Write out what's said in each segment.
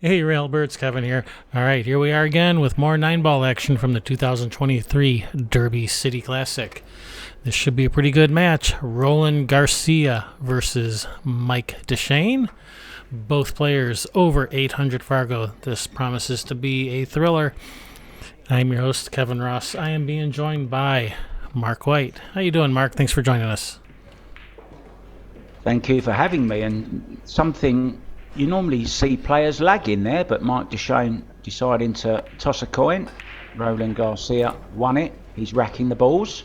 Hey, Railbirds, Kevin here. All right, here we are again with more 9-ball action from the 2023 Derby City Classic. This should be a pretty good match. Roland Garcia versus Mike Dechaine. Both players over 800 Fargo. This promises to be a thriller. I'm your host, Kevin Ross. I am being joined by Mark White. How you doing, Mark? Thanks for joining us. Thank you for having me. And something you normally see players lagging there, but Mike Dechaine deciding to toss a coin. Roland Garcia won it. He's racking the balls.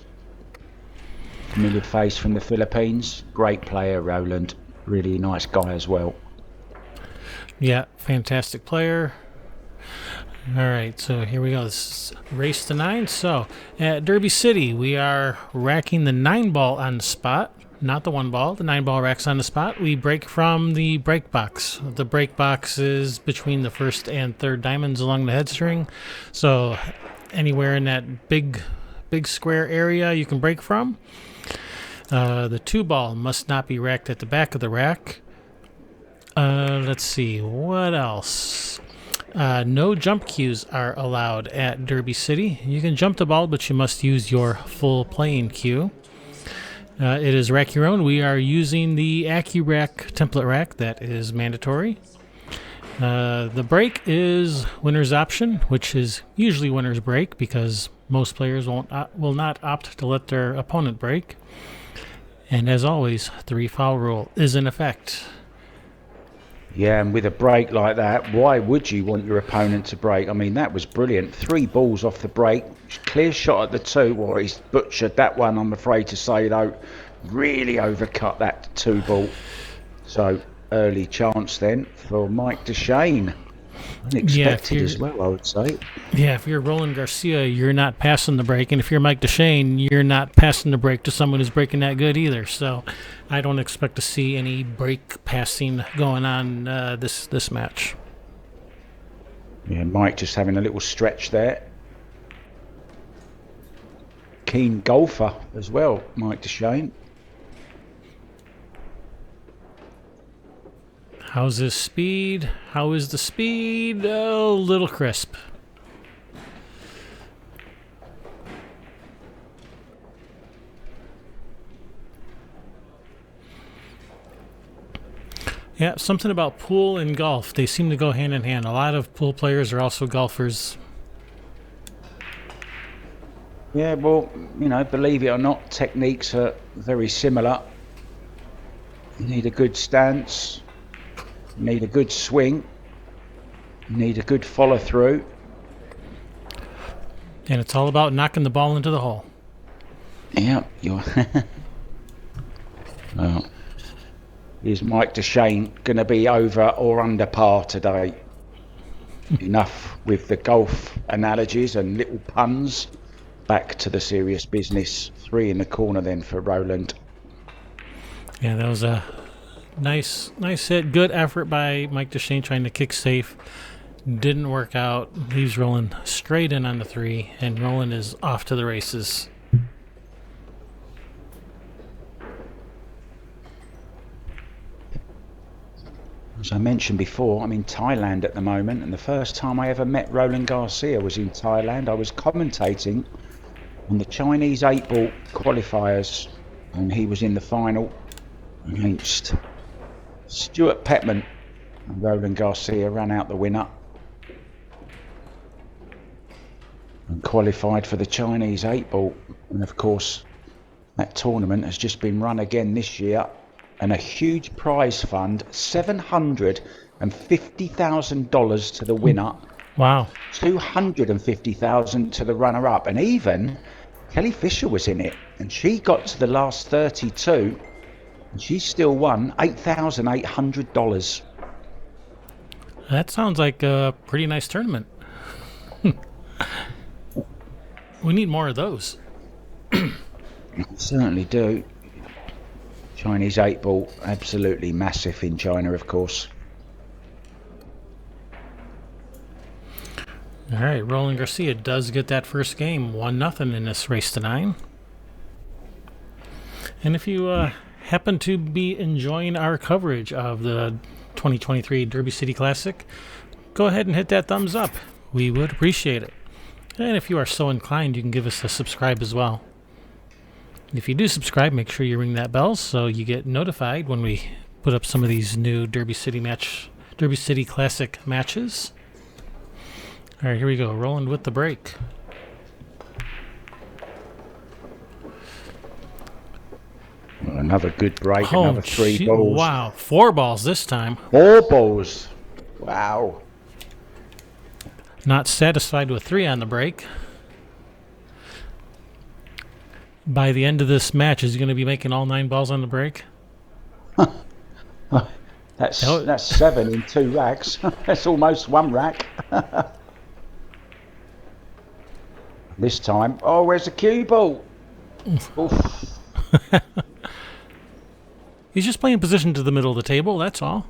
Familiar face from the Philippines. Great player, Roland. Really nice guy as well. Yeah, fantastic player. All right, so here we go. This is race to 9. So at Derby City, we are racking the 9-ball on the spot. Not the 1-ball. The 9-ball racks on the spot. We break from the break box. The break box is between the first and third diamonds along the head string. So anywhere in that big square area you can break from. The 2-ball must not be racked at the back of the rack. Let's see. What else? No jump cues are allowed at Derby City. You can jump the ball, but you must use your full playing cue. It is rack your own. We are using the AccuRack template rack. That is mandatory. The break is winner's option, which is usually winner's break because most players will not opt to let their opponent break. And as always, 3-foul rule is in effect. Yeah, and with a break like that, why would you want your opponent to break? I mean, that was brilliant. 3 balls off the break. Clear shot at the 2. Well, he's butchered that one, I'm afraid to say, though. Really overcut that 2-ball. So, early chance then for Mike Dechaine. Unexpected as well, I would say. Yeah, if you're Roland Garcia, you're not passing the break. And if you're Mike Dechaine, you're not passing the break to someone who's breaking that good either. So I don't expect to see any break passing going on this match. Yeah, Mike just having a little stretch there. Keen golfer as well, Mike Dechaine. How's his speed? How is the speed? A little crisp. Yeah, something about pool and golf. They seem to go hand in hand. A lot of pool players are also golfers. Yeah, well, believe it or not, techniques are very similar. You need a good stance. You need a good swing. You need a good follow through. And it's all about knocking the ball into the hole. Yeah, well, is Mike Dechaine going to be over or under par today? Enough with the golf analogies and little puns. Back to the serious business. 3 in the corner then for Roland. Yeah, that was a nice hit. Good effort by Mike Dechaine trying to kick safe. Didn't work out. Leaves Roland straight in on the 3, and Roland is off to the races. As I mentioned before, I'm in Thailand at the moment, and the first time I ever met Roland Garcia was in Thailand. I was commentating on the Chinese 8-ball qualifiers, and he was in the final against Stuart Petman, and Roland Garcia ran out the winner and qualified for the Chinese 8-ball. And of course, that tournament has just been run again this year, and a huge prize fund, $750,000 to the winner. Wow. $250,000 to the runner-up, and even Kelly Fisher was in it, and she got to the last 32, and she still won $8,800. That sounds like a pretty nice tournament. We need more of those. Certainly do. Chinese 8-ball, absolutely massive in China, of course. All right, Roland Garcia does get that first game, 1-0 in this race to 9. And if you happen to be enjoying our coverage of the 2023 Derby City Classic, go ahead and hit that thumbs up. We would appreciate it. And if you are so inclined, you can give us a subscribe as well. If you do subscribe, make sure you ring that bell so you get notified when we put up some of these new Derby City Classic matches. All right, here we go. Roland with the break. Another good break, another 3 balls. Wow, 4 balls this time. 4 balls. Wow. Not satisfied with 3 on the break. By the end of this match, is he going to be making all 9 balls on the break? That's 7 in 2 racks. That's almost 1 rack. This time, oh, where's the cue ball? Oof. He's just playing position to the middle of the table, that's all.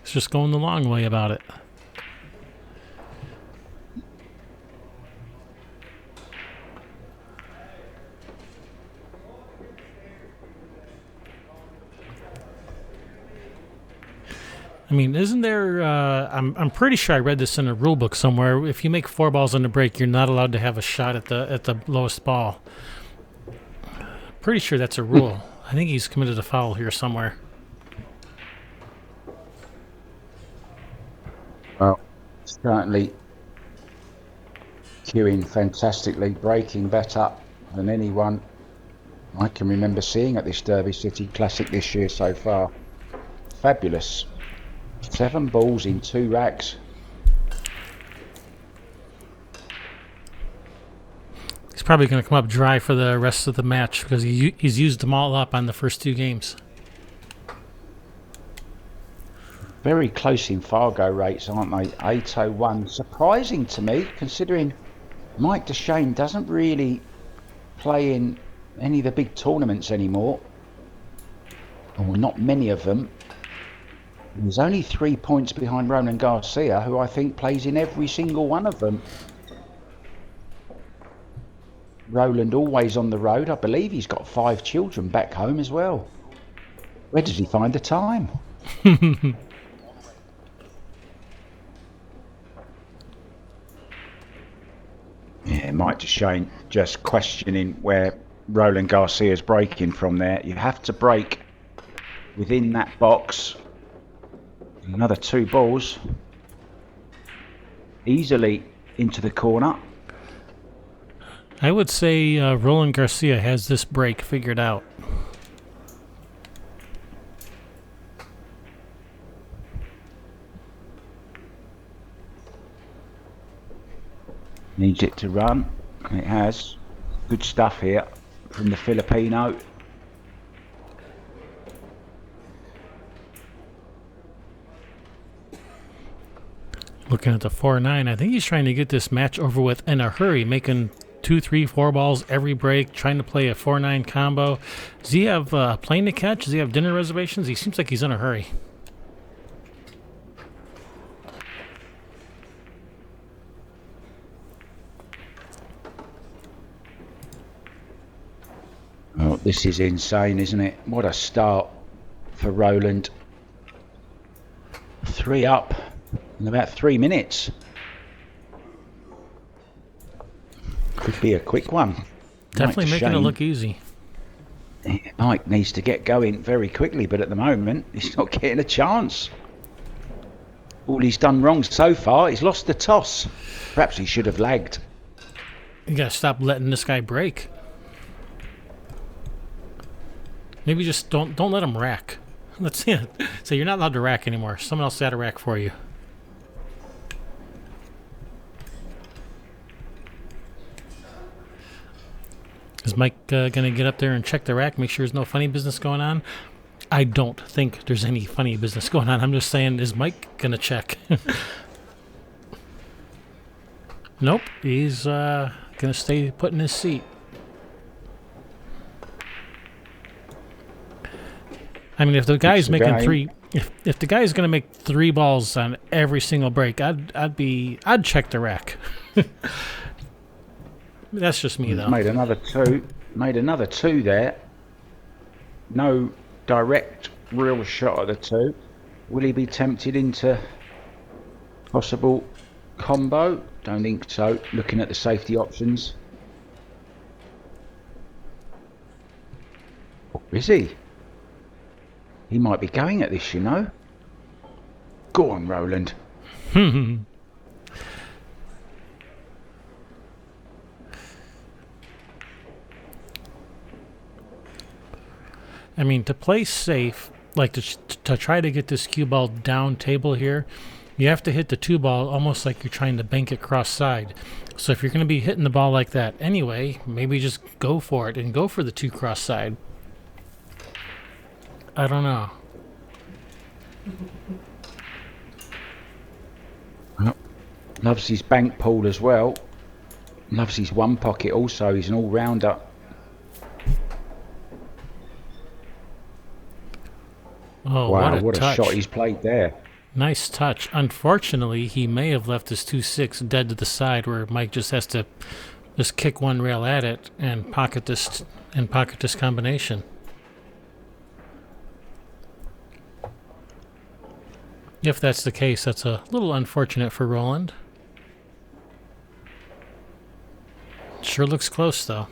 It's just going the long way about it. I mean, isn't there? I'm pretty sure I read this in a rule book somewhere. If you make 4 balls on the break, you're not allowed to have a shot at the lowest ball. Pretty sure that's a rule. I think he's committed a foul here somewhere. Well, certainly cueing fantastically, breaking better than anyone I can remember seeing at this Derby City Classic this year so far. Fabulous. 7 balls in 2 racks. He's probably going to come up dry for the rest of the match because he's used them all up on the first 2 games. Very close in Fargo rates, aren't they? 801. Surprising to me, considering Mike Dechaine doesn't really play in any of the big tournaments anymore. Or not many of them. He's only 3 points behind Roland Garcia, who I think plays in every single one of them. Roland always on the road. I believe he's got 5 children back home as well. Where does he find the time? Yeah, Mike Dechaine just questioning where Roland Garcia's breaking from there. You have to break within that box. Another 2 balls. Easily into the corner. I would say Roland Garcia has this break figured out. Needs it to run. It has. Good stuff here from the Filipino. Looking at the 4-9, I think he's trying to get this match over with in a hurry, making 2, 3, 4 balls every break, trying to play a 4-9 combo. Does he have a plane to catch? Does he have dinner reservations? He seems like he's in a hurry. Oh, this is insane, isn't it? What a start for Roland. 3 up in about 3 minutes. Could be a quick one. Definitely making it look easy. Mike needs to get going very quickly, but at the moment he's not getting a chance. All he's done wrong so far, he's lost the toss. Perhaps he should have lagged. You gotta stop letting this guy break. Maybe just don't let him rack. Let's see it. So you're not allowed to rack anymore. Someone else had a rack for you. Is Mike going to get up there and check the rack, make sure there's no funny business going on? I don't think there's any funny business going on. I'm just saying, is Mike going to check? Nope. He's going to stay put in his seat. I mean, if the guy's making 3, if the guy's going to make 3 balls on every single break, I'd check the rack. That's just me, though. Made another 2 there. No direct real shot at the 2. Will he be tempted into possible combo? Don't think so. Looking at the safety options. Or is he? He might be going at this, you know. Go on, Roland. I mean, to play safe, like to try to get this cue ball down table here, you have to hit the 2 ball almost like you're trying to bank it cross side. So if you're going to be hitting the ball like that anyway, maybe just go for it and go for the 2 cross side. I don't know. Loves his bank pool as well. Loves his 1 pocket also. He's an all-rounder. Oh, wow, what a shot he's played there. Nice touch. Unfortunately, he may have left his 2-6 dead to the side where Mike just has to just kick 1 rail at it and pocket this combination. If that's the case, that's a little unfortunate for Roland. Sure looks close, though.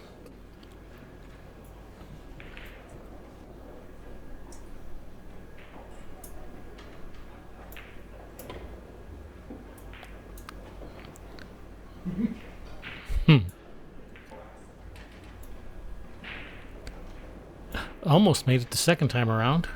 Almost made it the second time around.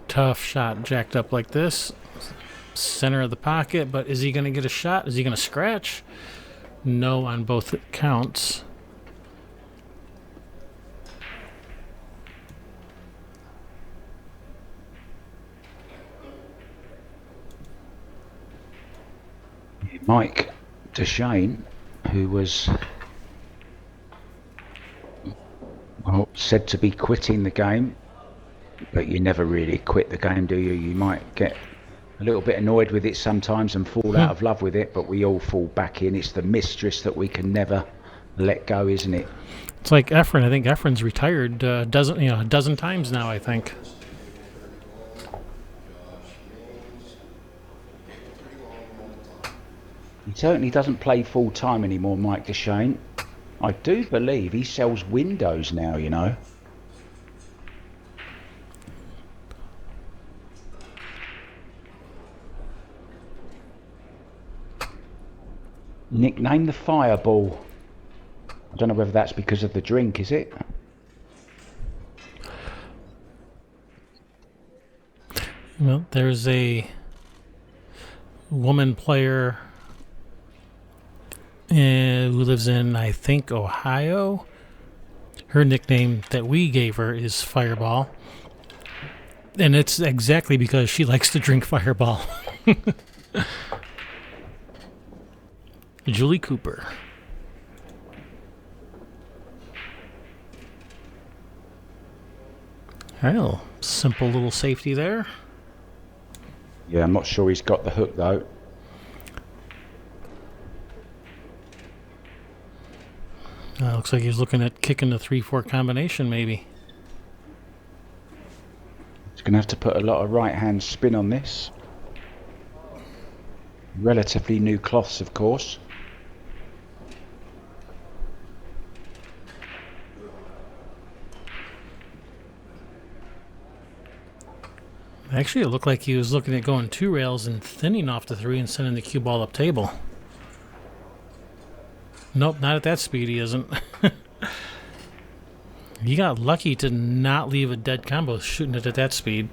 Tough shot jacked up like this. Center of the pocket, but is he going to get a shot? Is he going to scratch? No on both counts. Mike Dechaine, who was said to be quitting the game, but you never really quit the game, do you? You might get a little bit annoyed with it sometimes and fall out of love with it, but we all fall back in. It's the mistress that we can never let go, isn't it? It's like Efren. I think Efren's retired a dozen times now, I think. He certainly doesn't play full time anymore, Mike Dechaine. I do believe he sells windows now, you know. Nicknamed the Fireball. I don't know whether that's because of the drink, is it? Well, there's a woman player who lives in, I think, Ohio. Her nickname that we gave her is Fireball. And it's exactly because she likes to drink Fireball. Julie Cooper. Well, simple little safety there. Yeah, I'm not sure he's got the hook though. Looks like he's looking at kicking the 3-4 combination, maybe. He's going to have to put a lot of right-hand spin on this. Relatively new cloths, of course. Actually, it looked like he was looking at going 2 rails and thinning off the 3 and sending the cue ball up table. Nope, not at that speed he isn't. He got lucky to not leave a dead combo shooting it at that speed.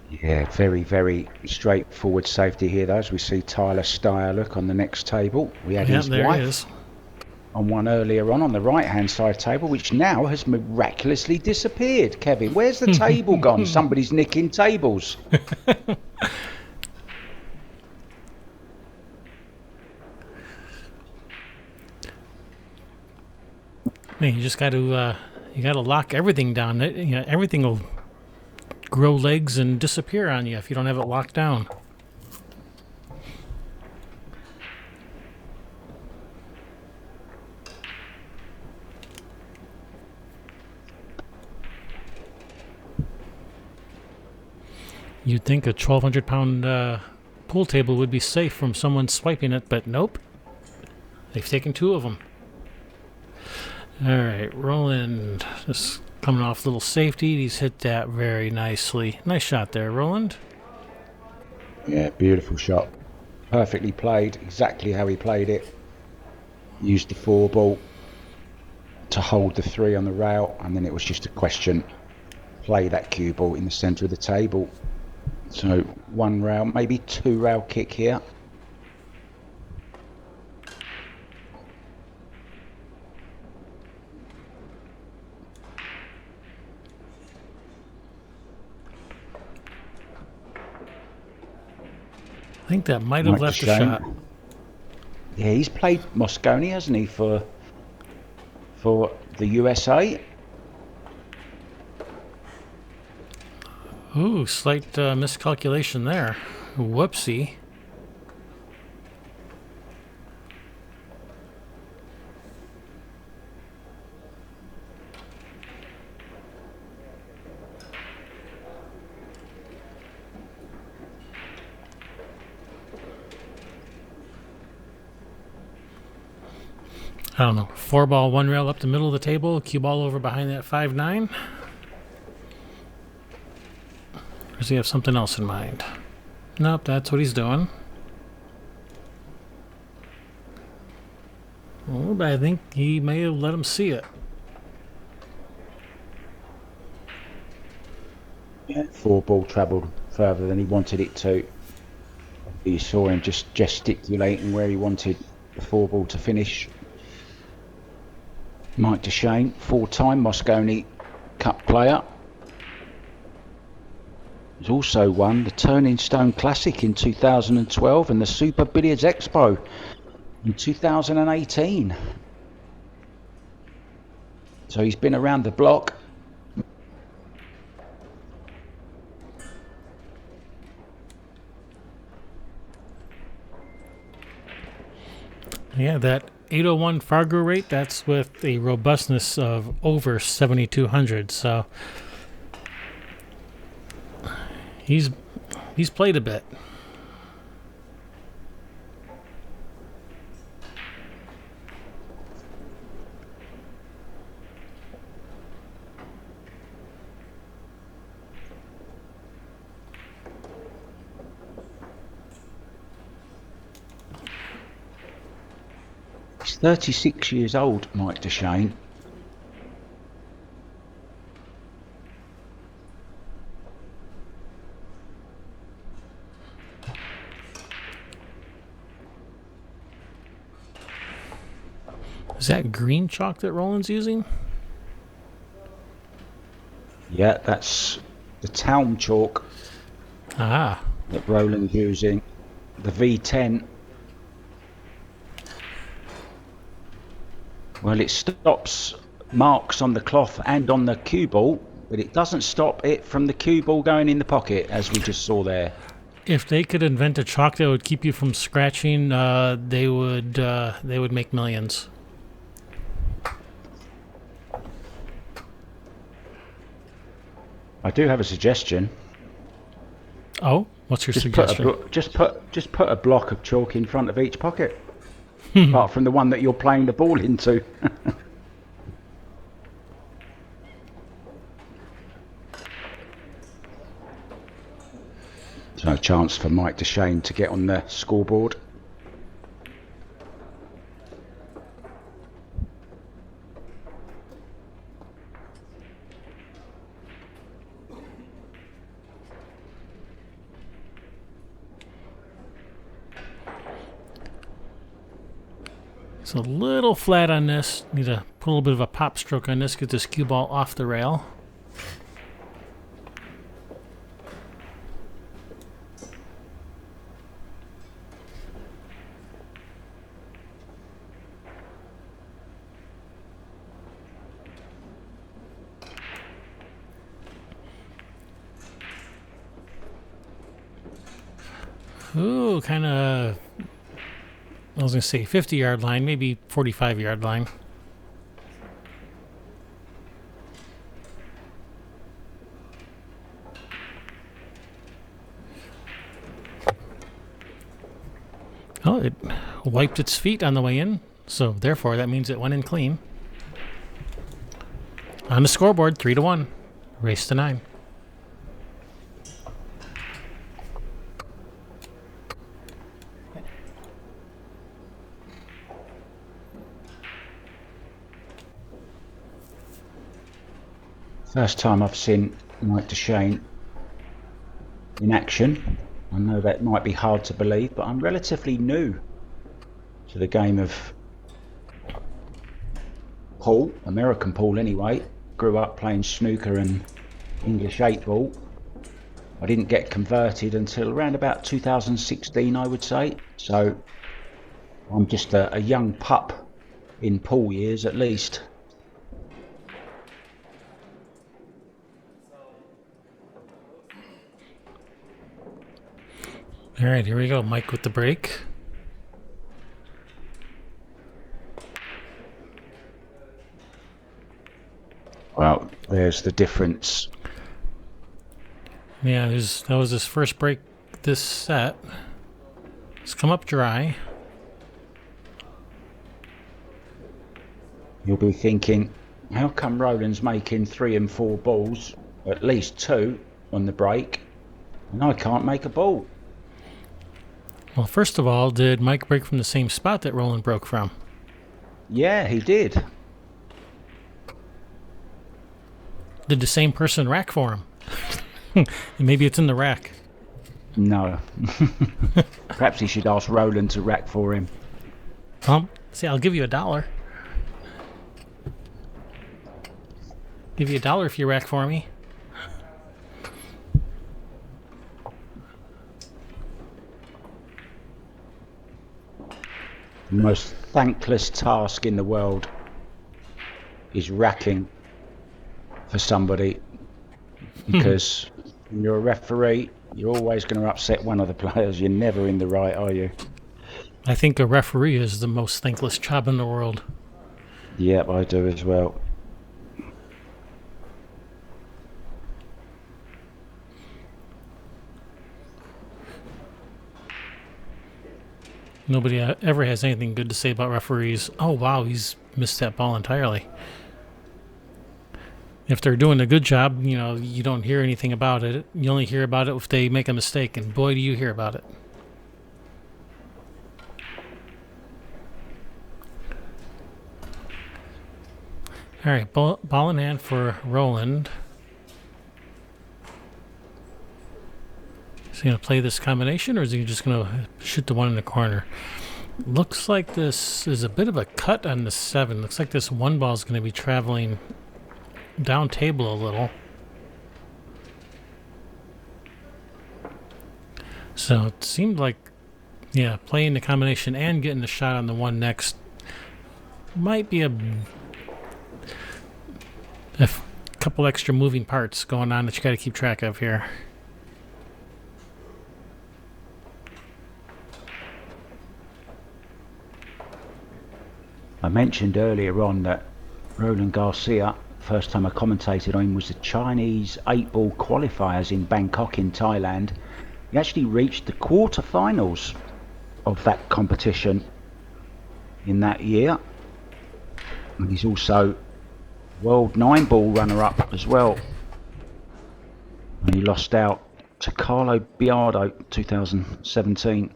Yeah, very, very straightforward safety here, though, as we see Tyler Steyer look on the next table. We had his wife on one earlier on the right-hand side table, which now has miraculously disappeared. Kevin, where's the table gone? Somebody's nicking tables. Man, you just got to You got to lock everything down. Everything will grow legs and disappear on you if you don't have it locked down. You'd think a 1,200-pound pool table would be safe from someone swiping it, but nope. They've taken 2 of them. All right, Roland just coming off little safety. He's hit that very nicely. Nice shot there, Roland. Yeah, beautiful shot. Perfectly played, exactly how he played it. Used the 4 ball to hold the 3 on the rail, and then it was just a question, play that cue ball in the centre of the table. So 1 rail, maybe 2 rail kick here. I think that might have left a shot. Yeah, he's played Mosconi, hasn't he, for the USA? Ooh, slight miscalculation there. Whoopsie. I don't know. 4 ball, 1 rail up the middle of the table. Cue ball over behind that 5-9. Or does he have something else in mind? Nope, that's what he's doing. Well, but I think he may have let him see it. Yeah, 4 ball travelled further than he wanted it to. You saw him just gesticulating where he wanted the 4 ball to finish. Mike Dechaine, 4-time Mosconi Cup player. He's also won the Turning Stone Classic in 2012 and the Super Billiards Expo in 2018. So he's been around the block. Yeah, that 801 Fargo rate, that's with a robustness of over 7,200. So he's played a bit. He's 36 years old, Mike Dechaine. Is that green chalk that Roland's using? Yeah, that's the town chalk Ah. that Roland's using. The V10. Well, it stops marks on the cloth and on the cue ball, but it doesn't stop it from the cue ball going in the pocket, as we just saw there. If they could invent a chalk that would keep you from scratching, they would make millions. I do have a suggestion. Oh, what's your suggestion? Just put a block of chalk in front of each pocket, apart from the one that you're playing the ball into. So a chance for Mike Dechaine to get on the scoreboard. It's a little flat on this. Need to put a little bit of a pop stroke on this, get this cue ball off the rail. Ooh, kind of, I was going to say 50-yard line, maybe 45-yard line. Oh, it wiped its feet on the way in, so therefore that means it went in clean. On the scoreboard, 3-1. Race to 9. First time I've seen Mike Dechaine in action. I know that might be hard to believe, but I'm relatively new to the game of pool, American pool anyway. Grew up playing snooker and English 8-ball. I didn't get converted until around about 2016, I would say. So I'm just a young pup in pool years at least. All right, here we go. Mike with the break. Well, there's the difference. Yeah, that was his first break this set. It's come up dry. You'll be thinking, how come Roland's making 3 and 4 balls, at least 2 on the break, and I can't make a ball? Well, first of all, did Mike break from the same spot that Roland broke from? Yeah, he did. Did the same person rack for him? Maybe it's in the rack. No. Perhaps he should ask Roland to rack for him. See, I'll give you $1. Give you $1 if you rack for me. The most thankless task in the world is racking for somebody, because when you're a referee, you're always going to upset one of the players. You're never in the right, are you? I think a referee is the most thankless job in the world. Yep, I do as well. Nobody ever has anything good to say about referees. Oh, wow, he's missed that ball entirely. If they're doing a good job, you don't hear anything about it. You only hear about it if they make a mistake, and boy, do you hear about it. All right, ball in hand for Roland. Is he going to play this combination, or is he just going to shoot the one in the corner? Looks like this is a bit of a cut on the 7. Looks like this one ball is going to be traveling down table a little. So it seemed like, yeah, playing the combination and getting the shot on the one next might be a couple extra moving parts going on that you got to keep track of here. I mentioned earlier on that Roland Garcia, first time I commentated on him, was the Chinese 8-ball qualifiers in Bangkok in Thailand. He actually reached the quarterfinals of that competition in that year. And he's also world 9-ball runner-up as well. And he lost out to Carlo Biardo 2017.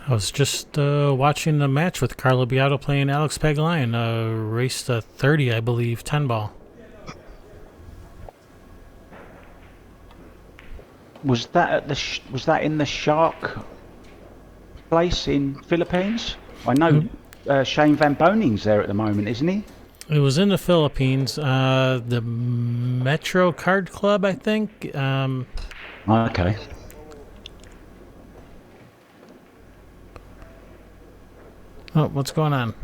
I was just watching the match with Carlo Biotto playing Alex Pagulayan, race to 30, I believe, 10 ball. Was that at the was that in the Shark place in Philippines? I know Shane Van Boning's there at the moment, isn't he? It was in the Philippines, the Metro Card Club, I think. Okay. Oh, what's going on?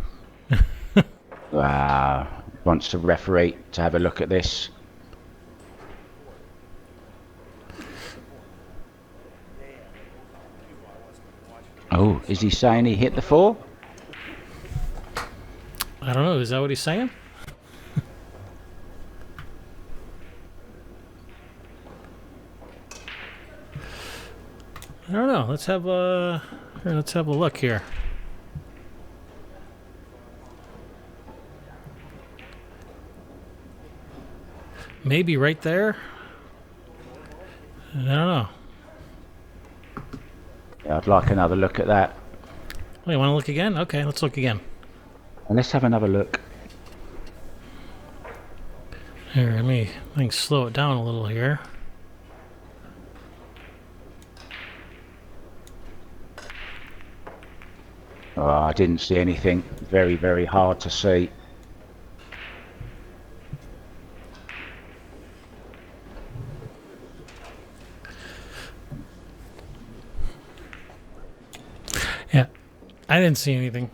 Wants the referee to have a look at this. Oh, is he saying he hit the 4? I don't know. Is that what he's saying? I don't know. Let's have a look here. Maybe right there. I don't know. Yeah, I'd like another look at that. Oh, you want to look again? Okay, let's look again. And let's have another look. Here, let me slow it down a little here. Oh, I didn't see anything. Very, very hard to see. Yeah, I didn't see anything.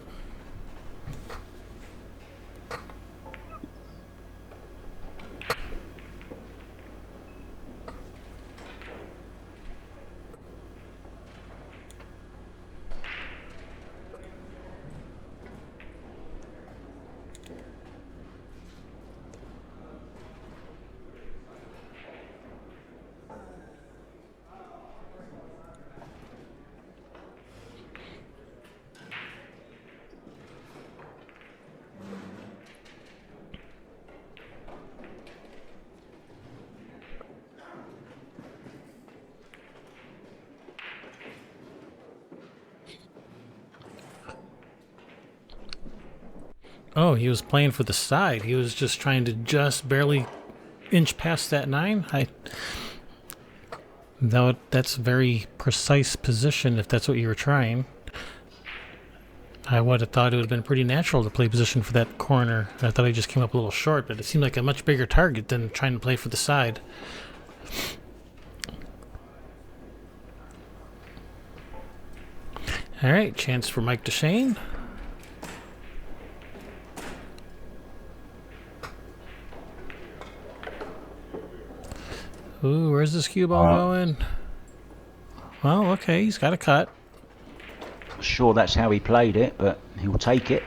Oh, he was playing for the side. He was just trying to just barely inch past that 9. That's very precise position if that's what you were trying. I would have thought it would have been pretty natural to play position for that corner. I thought he just came up a little short, but it seemed like a much bigger target than trying to play for the side. All right, chance for Mike Dechaine. Ooh, where's this cue ball going? Well, okay, he's got a cut. Sure, that's how he played it, but he'll take it.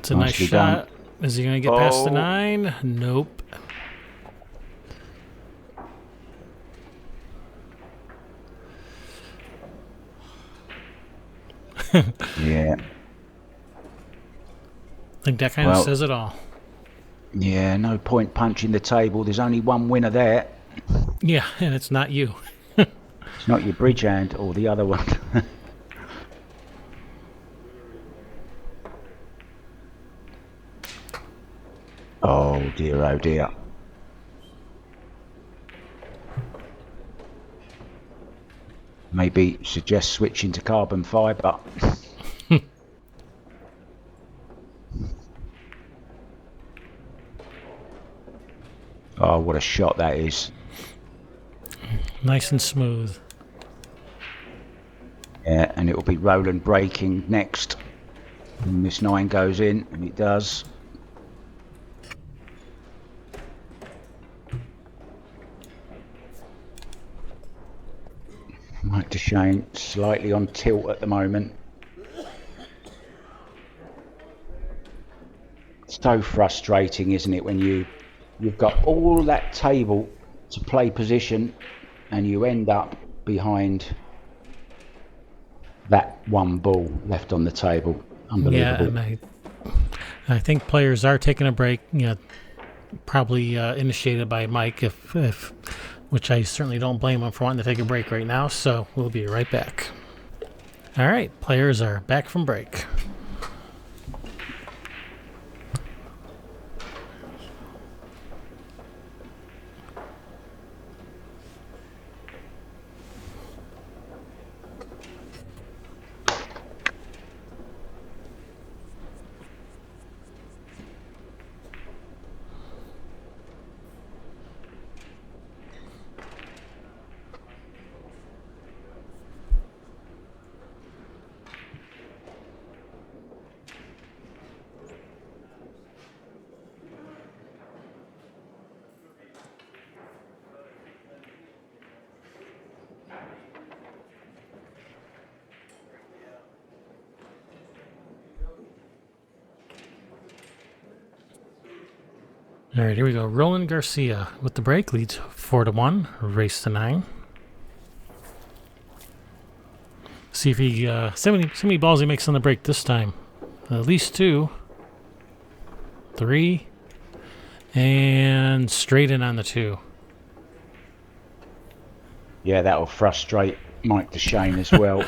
It's a nice shot. Is he going to get past the 9? Nope. Yeah. I think that kind of says it all. Yeah, no point punching the table. There's only one winner there. Yeah, and it's not you. It's not your bridge hand or the other one. Oh dear, oh dear. Maybe suggest switching to carbon fibre. Oh, what a shot that is. Nice and smooth. Yeah, and it will be Roland breaking next. And this 9 goes in, and it does. Mike Dechaine slightly on tilt at the moment. So frustrating, isn't it, when you've got all that table to play position and you end up behind that one ball left on the table. Unbelievable. Yeah, and I think players are taking a break. You know, probably initiated by Mike, if which I certainly don't blame him for wanting to take a break right now. So we'll be right back. All right, players are back from break. All right, here we go. Roland Garcia with the break leads 4-1. Race to 9. See if he see how many balls he makes on the break this time. At least 2, 3, and straight in on the 2. Yeah, that'll frustrate Mike Dechaine as well.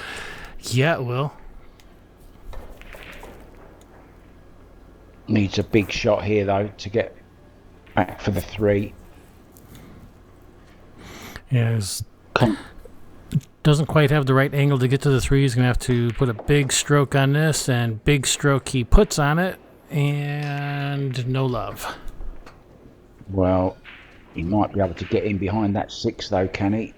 Yeah, it will. Needs a big shot here though to get back for the 3. Yeah, doesn't quite have the right angle to get to the 3. He's going to have to put a big stroke on this, and big stroke he puts on it, and no love. Well, he might be able to get in behind that 6 though, can he?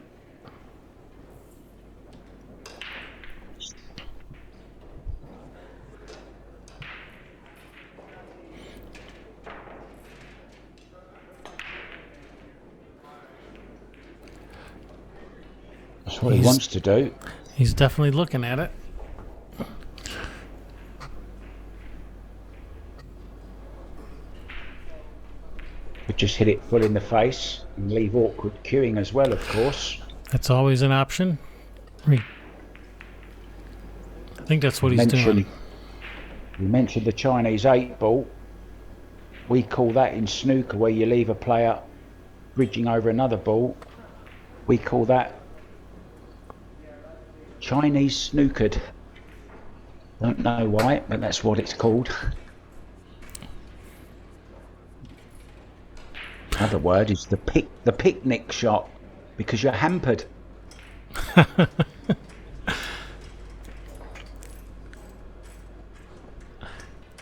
That's what he wants to do. He's definitely looking at it. Could just hit it full in the face and leave awkward queuing as well, of course. That's always an option. I think that's what he's doing. You mentioned the Chinese 8-ball. We call that in snooker where you leave a player bridging over another ball. We call that Chinese snookered. Don't know why, but that's what it's called. Another word is the picnic shot, because you're hampered.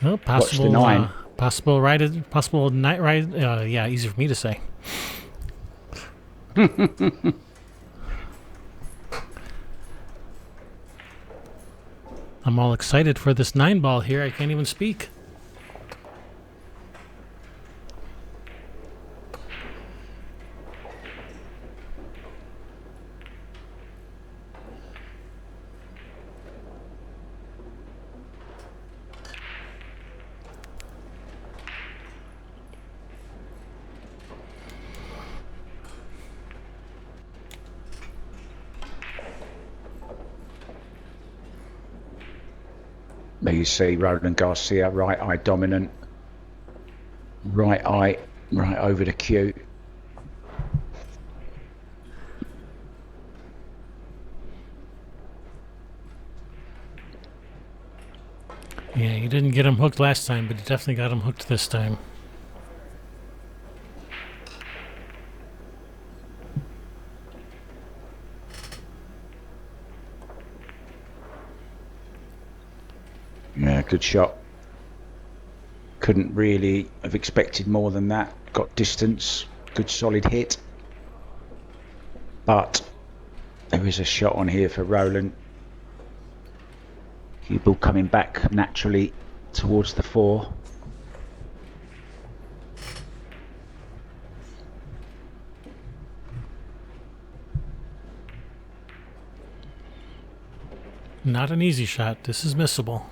Well, possible night ride. Yeah, easy for me to say. I'm all excited for this 9-ball here. I can't even speak. There you see Roland Garcia, right eye dominant, right eye right over the cue. Yeah, you didn't get him hooked last time, but you definitely got him hooked this time. Yeah, good shot. Couldn't really have expected more than that. Got distance, good solid hit. But there is a shot on here for Roland. Cue ball coming back naturally towards the 4. Not an easy shot. This is missable.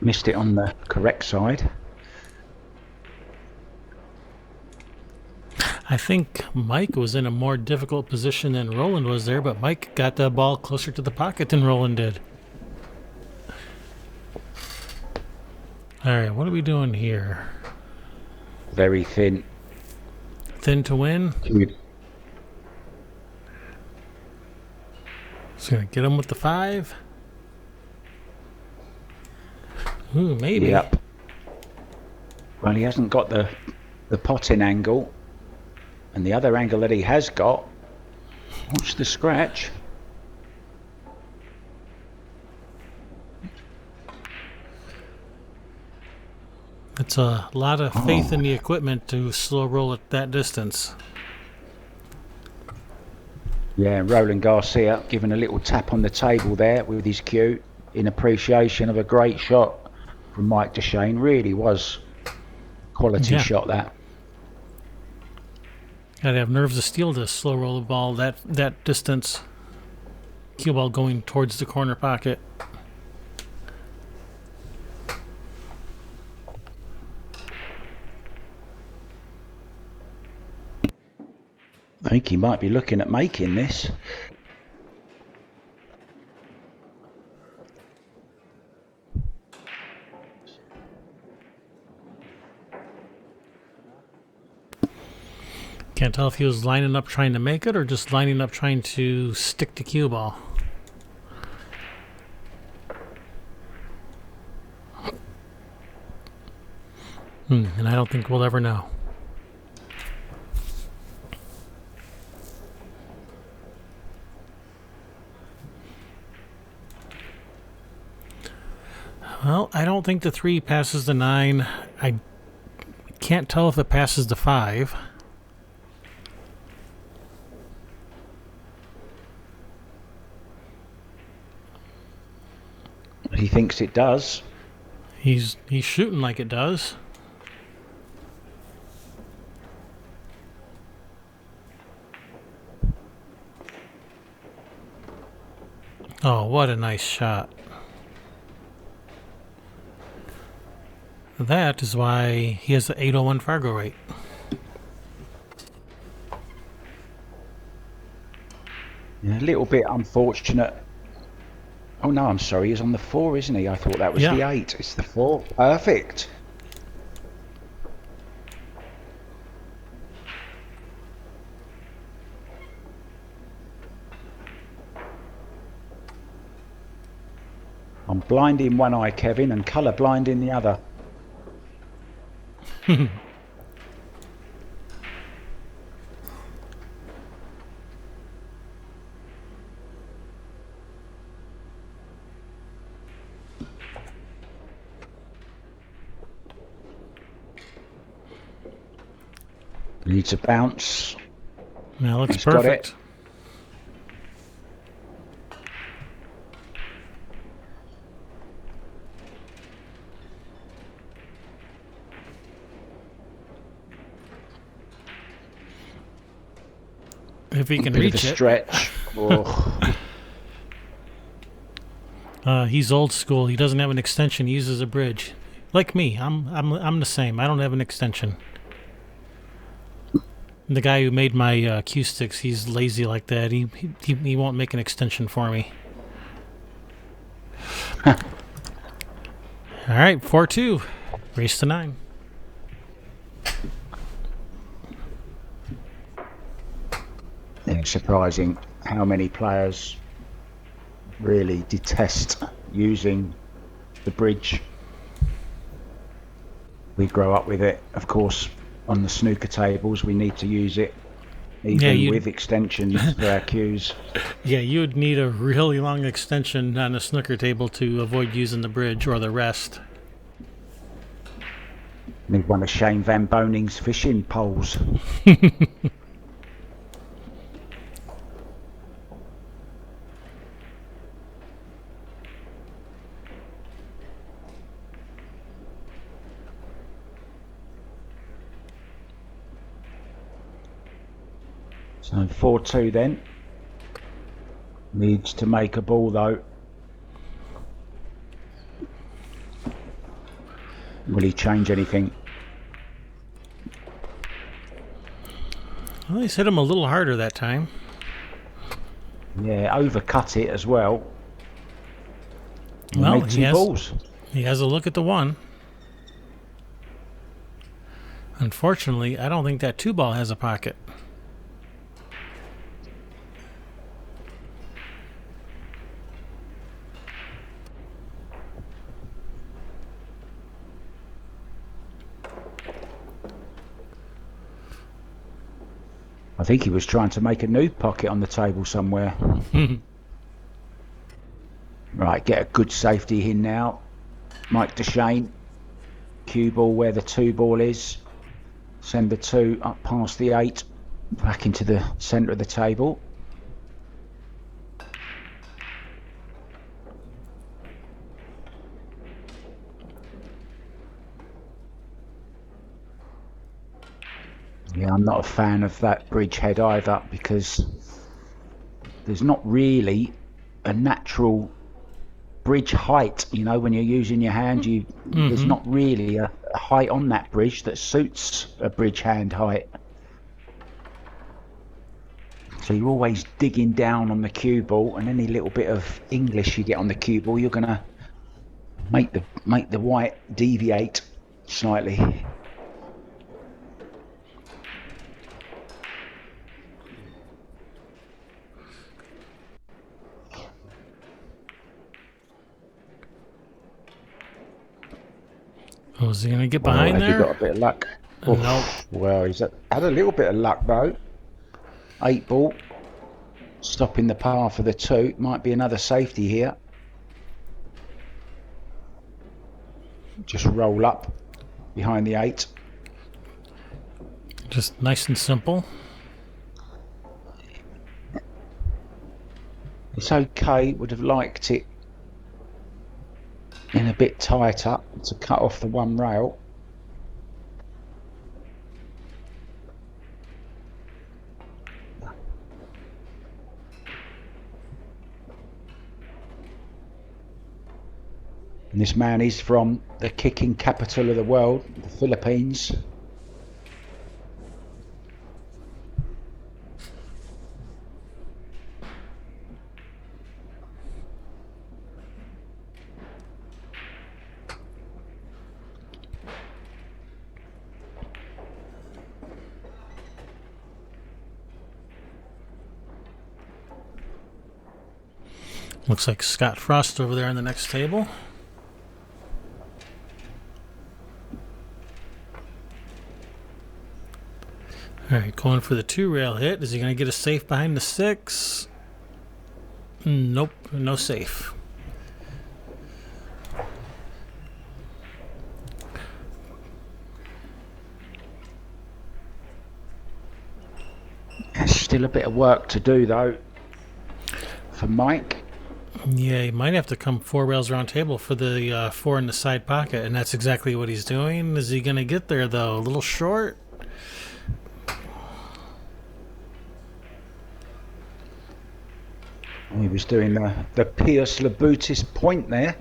Missed it on the correct side. I think Mike was in a more difficult position than Roland was there, but Mike got the ball closer to the pocket than Roland did. All right, what are we doing here? Very thin. Thin to win. Just gonna get him with the 5. Ooh, maybe. Yep. Well, he hasn't got the potting angle, and the other angle that he has got. Watch the scratch. It's a lot of faith in the equipment to slow roll at that distance. Yeah, Roland Garcia giving a little tap on the table there with his cue in appreciation of a great shot from Mike Dechaine. Really was quality shot that. Gotta have nerves of steel to slow roll the ball that distance. Cue ball going towards the corner pocket. I think he might be looking at making this. Can't tell if he was lining up trying to make it or just lining up trying to stick the cue ball. And I don't think we'll ever know. Well, I don't think the 3 passes the 9. I can't tell if it passes the 5. He thinks it does. He's shooting like it does. Oh, what a nice shot. That is why he has the 801 Fargo rate. Yeah, a little bit unfortunate. Oh no, I'm sorry, he's on the 4, isn't he? I thought that was the 8. It's the 4. Perfect. I'm blind in one eye, Kevin, and colour blind in the other. Needs a bounce. That looks He's got perfect. it. If he can Bit reach of a it. stretch. He's old school. He doesn't have an extension. He uses a bridge. Like me, I'm the same. I don't have an extension. The guy who made my cue sticks, he's lazy like that. He won't make an extension for me. All right, 4-2. Race to 9. Yeah, surprising how many players really detest using the bridge. We grow up with it, of course. On the snooker tables, we need to use it, even with extensions for our cues. Yeah, you would need a really long extension on a snooker table to avoid using the bridge or the rest. Need one of Shane Van Boning's fishing poles. So 4-2 then. Needs to make a ball though. Will he change anything? Well, he's hit him a little harder that time. Yeah, overcut it as well. Well, made 2 balls. He has a look at the 1. Unfortunately, I don't think that 2 ball has a pocket. I think he was trying to make a new pocket on the table somewhere. Right, get a good safety in now. Mike Dechaine. cue ball where the 2 ball is. Send the 2 up past the 8, back into the centre of the table. Yeah, I'm not a fan of that bridge head either, because there's not really a natural bridge height. You know, when you're using your hand, there's not really a height on that bridge that suits a bridge hand height. So you're always digging down on the cue ball, and any little bit of English you get on the cue ball, you're going to make the white deviate slightly. Oh, is he going to get behind there? Has he got a bit of luck? Nope. Well, he's had a little bit of luck though. 8 ball, stopping the path of the 2. Might be another safety here. Just roll up behind the 8. Just nice and simple. It's okay. Would have liked it in a bit tighter to cut off the 1 rail. And this man is from the kicking capital of the world, the Philippines. Looks like Scott Frost over there on the next table. Alright, going for the 2 rail hit. Is he going to get a safe behind the 6? Nope, no safe. There's still a bit of work to do though for Mike. Yeah, he might have to come 4 rails around table for the 4 in the side pocket, and that's exactly what he's doing. Is he going to get there though? A little short? He was doing the Pierce Labutis point there,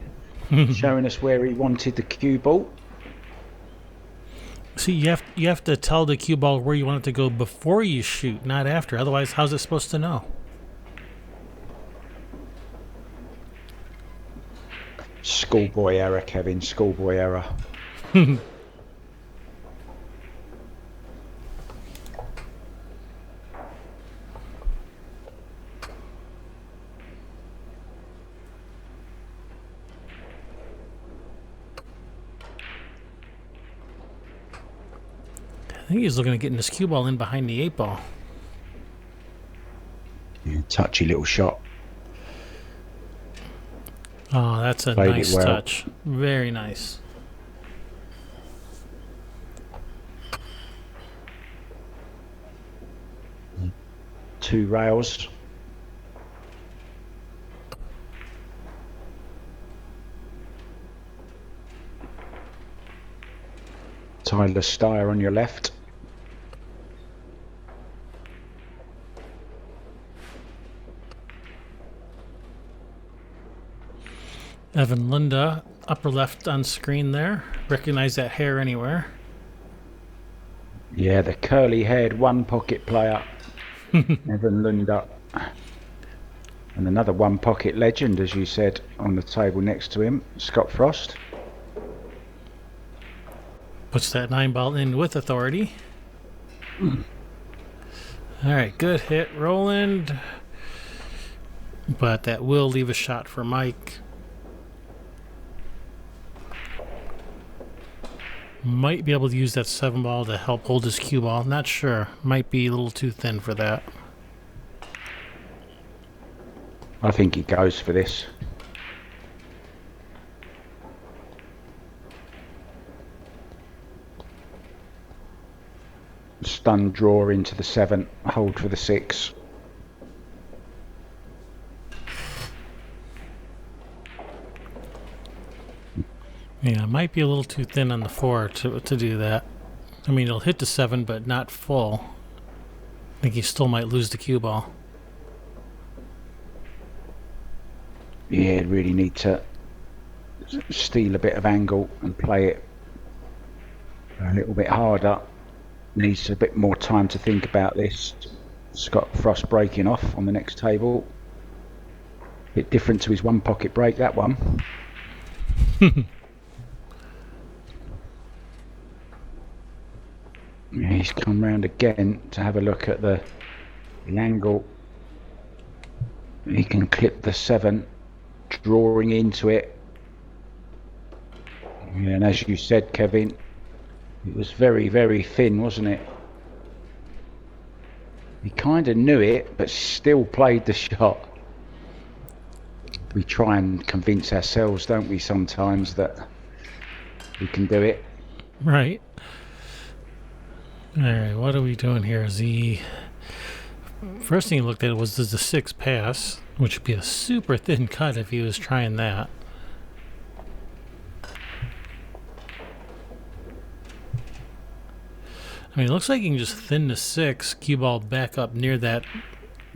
showing us where he wanted the cue ball. See, you have to tell the cue ball where you want it to go before you shoot, not after. Otherwise, how's it supposed to know? Schoolboy error, Kevin. Schoolboy error. I think he's looking at getting this cue ball in behind the 8 ball. Yeah, touchy little shot. Oh, that's a Played it nice well. touch. Very nice. Two rails. Tyler Steyer on your left. Evan Linda, upper left on screen there. Recognize that hair anywhere. Yeah, the curly-haired one-pocket player, Evan Lunda. And another one-pocket legend, as you said, on the table next to him, Scott Frost. Puts that 9 ball in with authority. All right, good hit, Roland. But that will leave a shot for Mike. Might be able to use that 7 ball to help hold his cue ball. Not sure. Might be a little too thin for that. I think he goes for this. stun draw into the 7, hold for the 6. Yeah, it might be a little too thin on the 4 to do that. I mean, it'll hit the 7, but not full. I think he still might lose the cue ball. Yeah, really need to steal a bit of angle and play it a little bit harder. Needs a bit more time to think about this. Scott Frost breaking off on the next table. Bit different to his one pocket break, that one. He's come round again to have a look at the angle. He can clip the 7, drawing into it. Yeah, and as you said, Kevin, it was very, very thin, wasn't it? He kind of knew it, but still played the shot. We try and convince ourselves, don't we, sometimes that we can do it. Right. Alright, what are we doing here? First thing he looked at was the 6 pass, which would be a super thin cut if he was trying that. I mean, it looks like you can just thin the 6, cue ball back up near that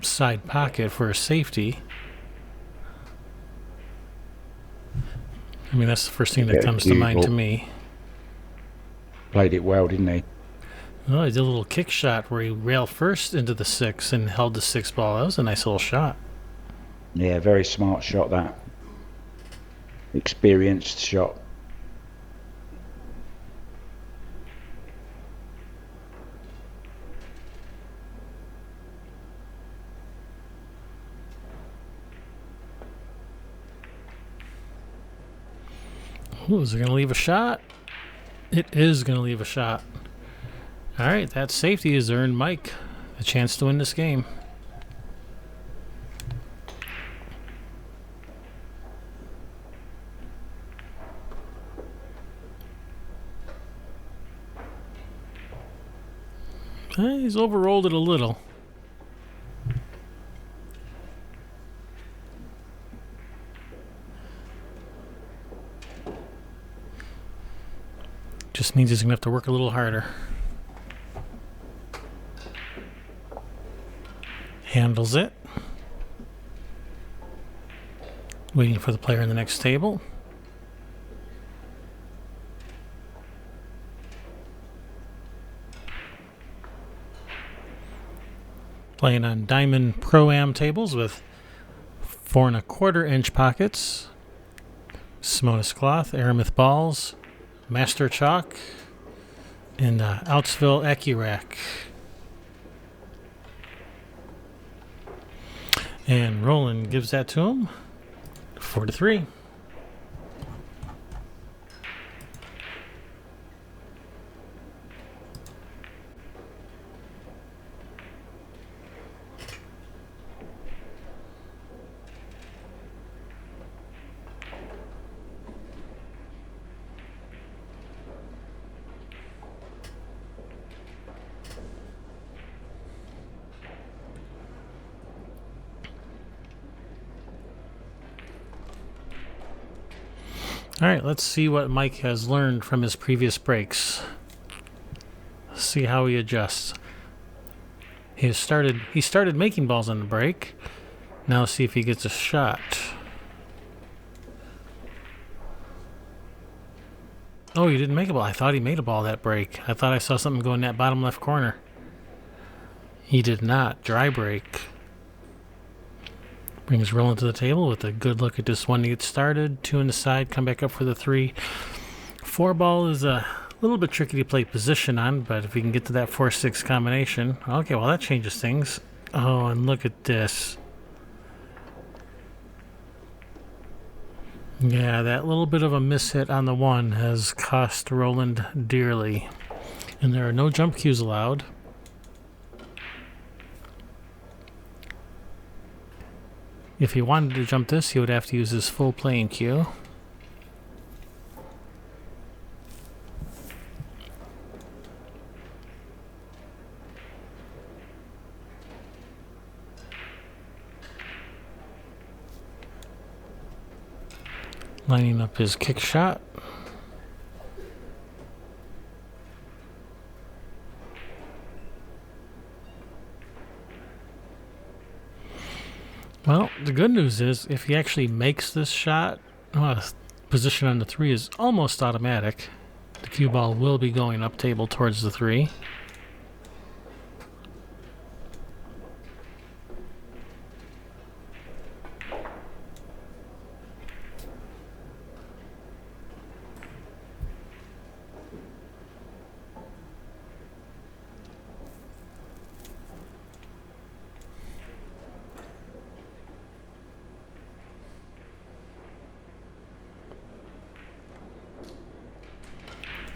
side pocket for a safety. I mean, that's the first thing that comes to mind to me. Played it well, didn't he? Oh, he did a little kick shot where he railed first into the 6 and held the 6 ball. That was a nice little shot. Yeah, very smart shot, that. Experienced shot. Ooh, is it going to leave a shot? It is going to leave a shot. All right, that safety has earned Mike a chance to win this game. He's overrolled it a little. Just means he's going to have to work a little harder. Handles it. Waiting for the player in the next table. Playing on Diamond Pro-Am tables with 4 1/4 inch pockets. Simonis cloth, Aramith balls, Master Chalk, and Outsville AccuRack. And Roland gives that to him. 4-3. All right, let's see what Mike has learned from his previous breaks. See how he adjusts. He started making balls on the break. Now let's see if he gets a shot. Oh, he didn't make a ball. I thought he made a ball that break. I thought I saw something go in that bottom left corner. He did not. Dry break. Brings Roland to the table with a good look at this one to get started. 2 in the side, come back up for the 3. 4 ball is a little bit tricky to play position on, but if we can get to that 4-6 combination. Okay, well that changes things. Oh, and look at this. Yeah, that little bit of a mishit on the 1 has cost Roland dearly. And there are no jump cues allowed. If he wanted to jump this, he would have to use his full playing cue. Lining up his kick shot. Well, the good news is if he actually makes this shot, position on the 3 is almost automatic. The cue ball will be going up table towards the 3.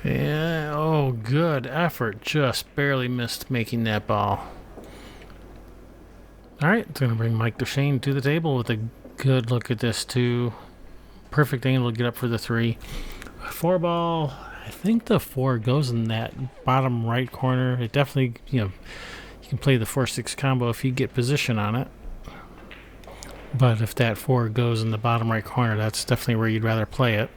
Yeah, oh, good effort. Just barely missed making that ball. All right, it's going to bring Mike Dechaine to the table with a good look at this, too. Perfect angle to get up for the 3. 4 ball, I think the 4 goes in that bottom right corner. It definitely, you can play the 4-6 combo if you get position on it. But if that 4 goes in the bottom right corner, that's definitely where you'd rather play it.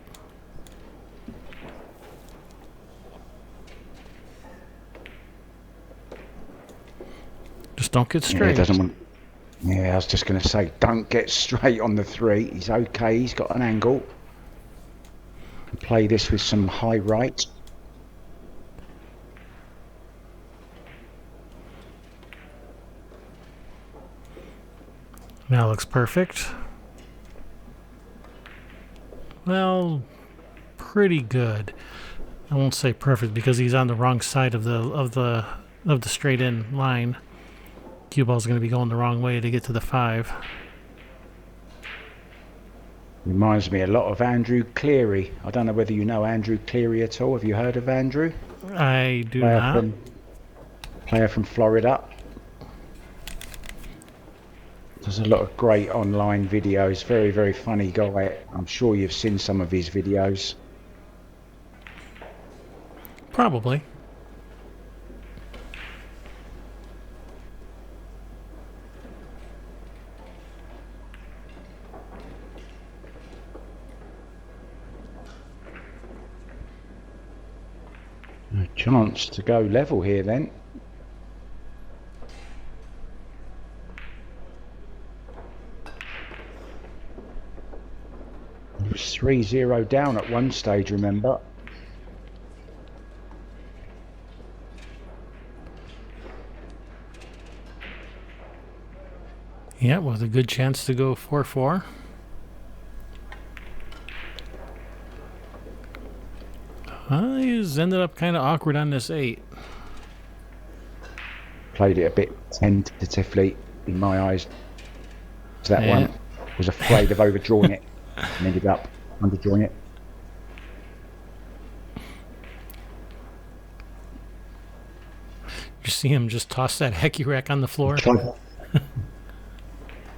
Just don't get straight. Yeah, he doesn't want. Yeah, I was just going to say, don't get straight on the 3. He's okay. He's got an angle. Play this with some high right. Now looks perfect. Well, pretty good. I won't say perfect because he's on the wrong side of the straight in line. Cue ball's going to be going the wrong way to get to the 5. Reminds me a lot of Andrew Cleary. I don't know whether you know Andrew Cleary at all. Have you heard of Andrew? I do not. Player from Florida. There's a lot of great online videos. Very, very funny guy. I'm sure you've seen some of his videos. Probably. A chance to go level here then. It was 3-0 down at one stage, remember? Yeah, with a good chance to go 4-4. He's ended up kind of awkward on this 8. Played it a bit tentatively in my eyes. That one was afraid of overdrawing it and ended up underdrawing it. You see him just toss that hecky rack on the floor?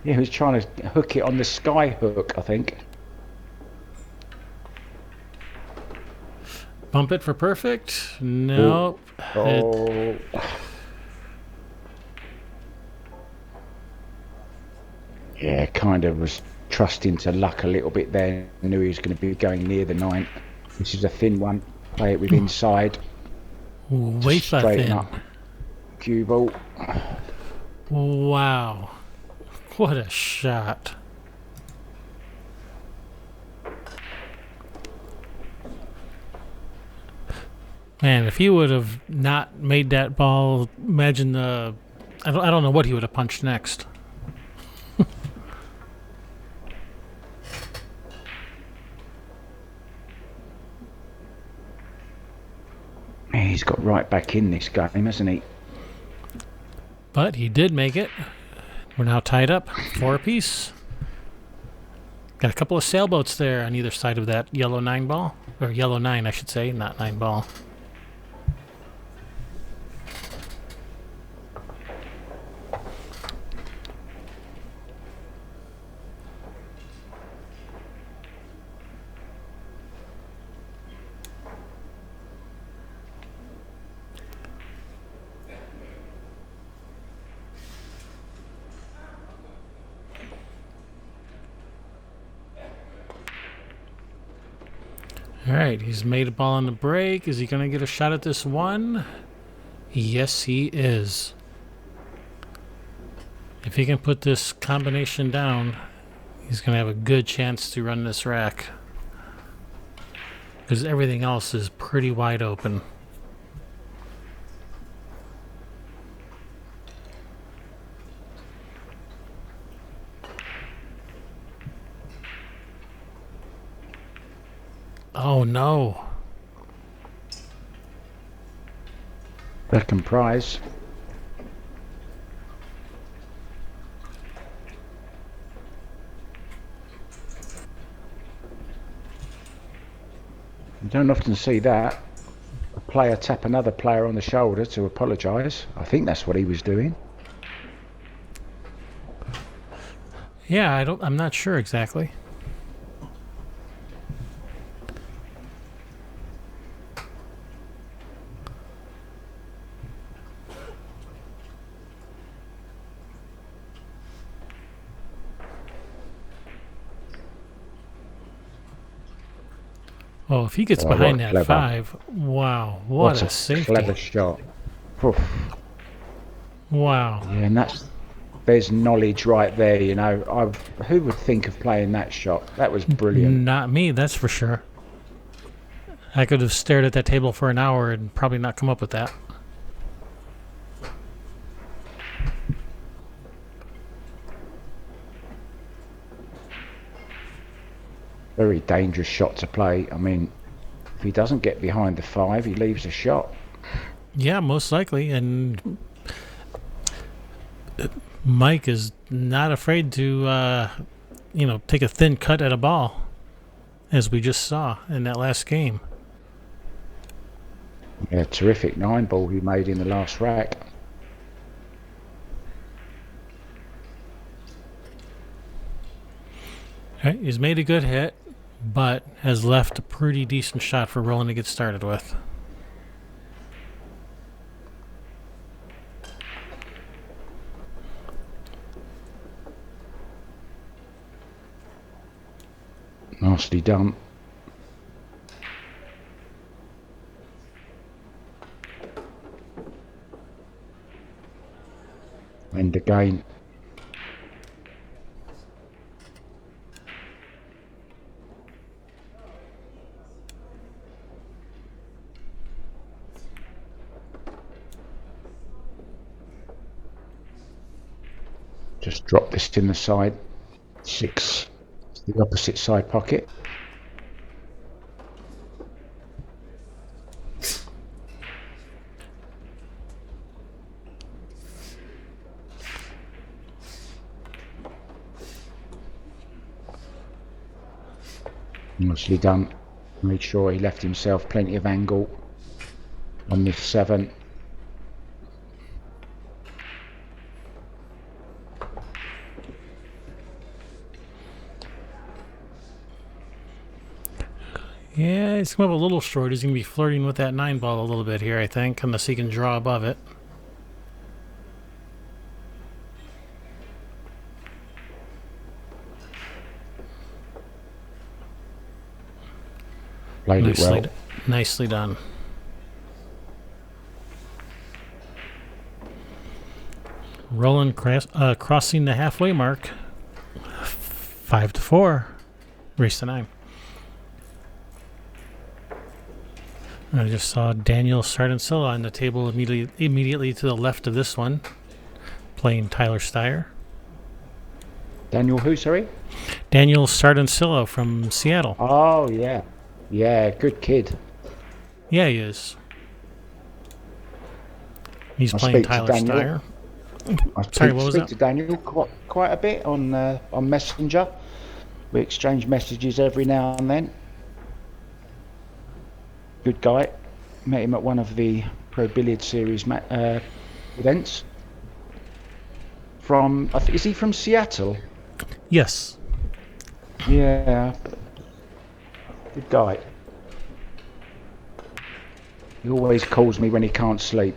Yeah, he was trying to hook it on the sky hook, I think. Bump it for perfect? Nope. Oh. Yeah, kind of was trusting to luck a little bit there. Knew he was going to be going near the 9. This is a thin one. Play it with inside. Way thin. Up. Cue ball. Wow. What a shot. Man, if he would have not made that ball, imagine the... I don't know what he would have punched next. He's got right back in this game, hasn't he? But he did make it. We're now tied up 4 apiece. Got a couple of sailboats there on either side of that yellow 9 ball. Or yellow 9, I should say, not 9 ball. All right, he's made a ball on the break. Is he going to get a shot at this one? Yes, he is. If he can put this combination down, he's going to have a good chance to run this rack. Because everything else is pretty wide open. Oh no. Second prize. You don't often see that. A player tap another player on the shoulder to apologise. I think that's what he was doing. Yeah, I'm not sure exactly. Oh, if he gets behind that clever. 5, wow, what a safety. Clever shot. Oof. Wow. Yeah, and there's knowledge right there, you know. Who would think of playing that shot? That was brilliant. Not me, that's for sure. I could have stared at that table for an hour and probably not come up with that. Very dangerous shot to play. I mean, if he doesn't get behind the 5, he leaves a shot. Yeah, most likely. And Mike is not afraid to, take a thin cut at a ball, as we just saw in that last game. Yeah, terrific 9-ball he made in the last rack. Right, he's made a good hit, but has left a pretty decent shot for Roland to get started with. Nicely done. And again. Just drop this in the side. 6, the opposite side pocket. Nicely done. Made sure he left himself plenty of angle on this 7. Yeah, he's come up a little short. He's going to be flirting with that 9-ball a little bit here, I think, unless he can draw above it. Played it well. Nicely done. Roland crossing the halfway mark. 5-4. Race to 9. I just saw Daniel Sardancilla on the table immediately to the left of this one, playing Tyler Steyer. Daniel who, sorry? Daniel Sardancilla from Seattle. Oh, yeah. Yeah, good kid. Yeah, he is. He's playing Tyler Steyer. Sorry, what was that? I speak to Daniel quite a bit on Messenger. We exchange messages every now and then. Good guy. Met him at one of the Pro Billiard Series events. Is he from Seattle? Yes. Yeah. Good guy. He always calls me when he can't sleep.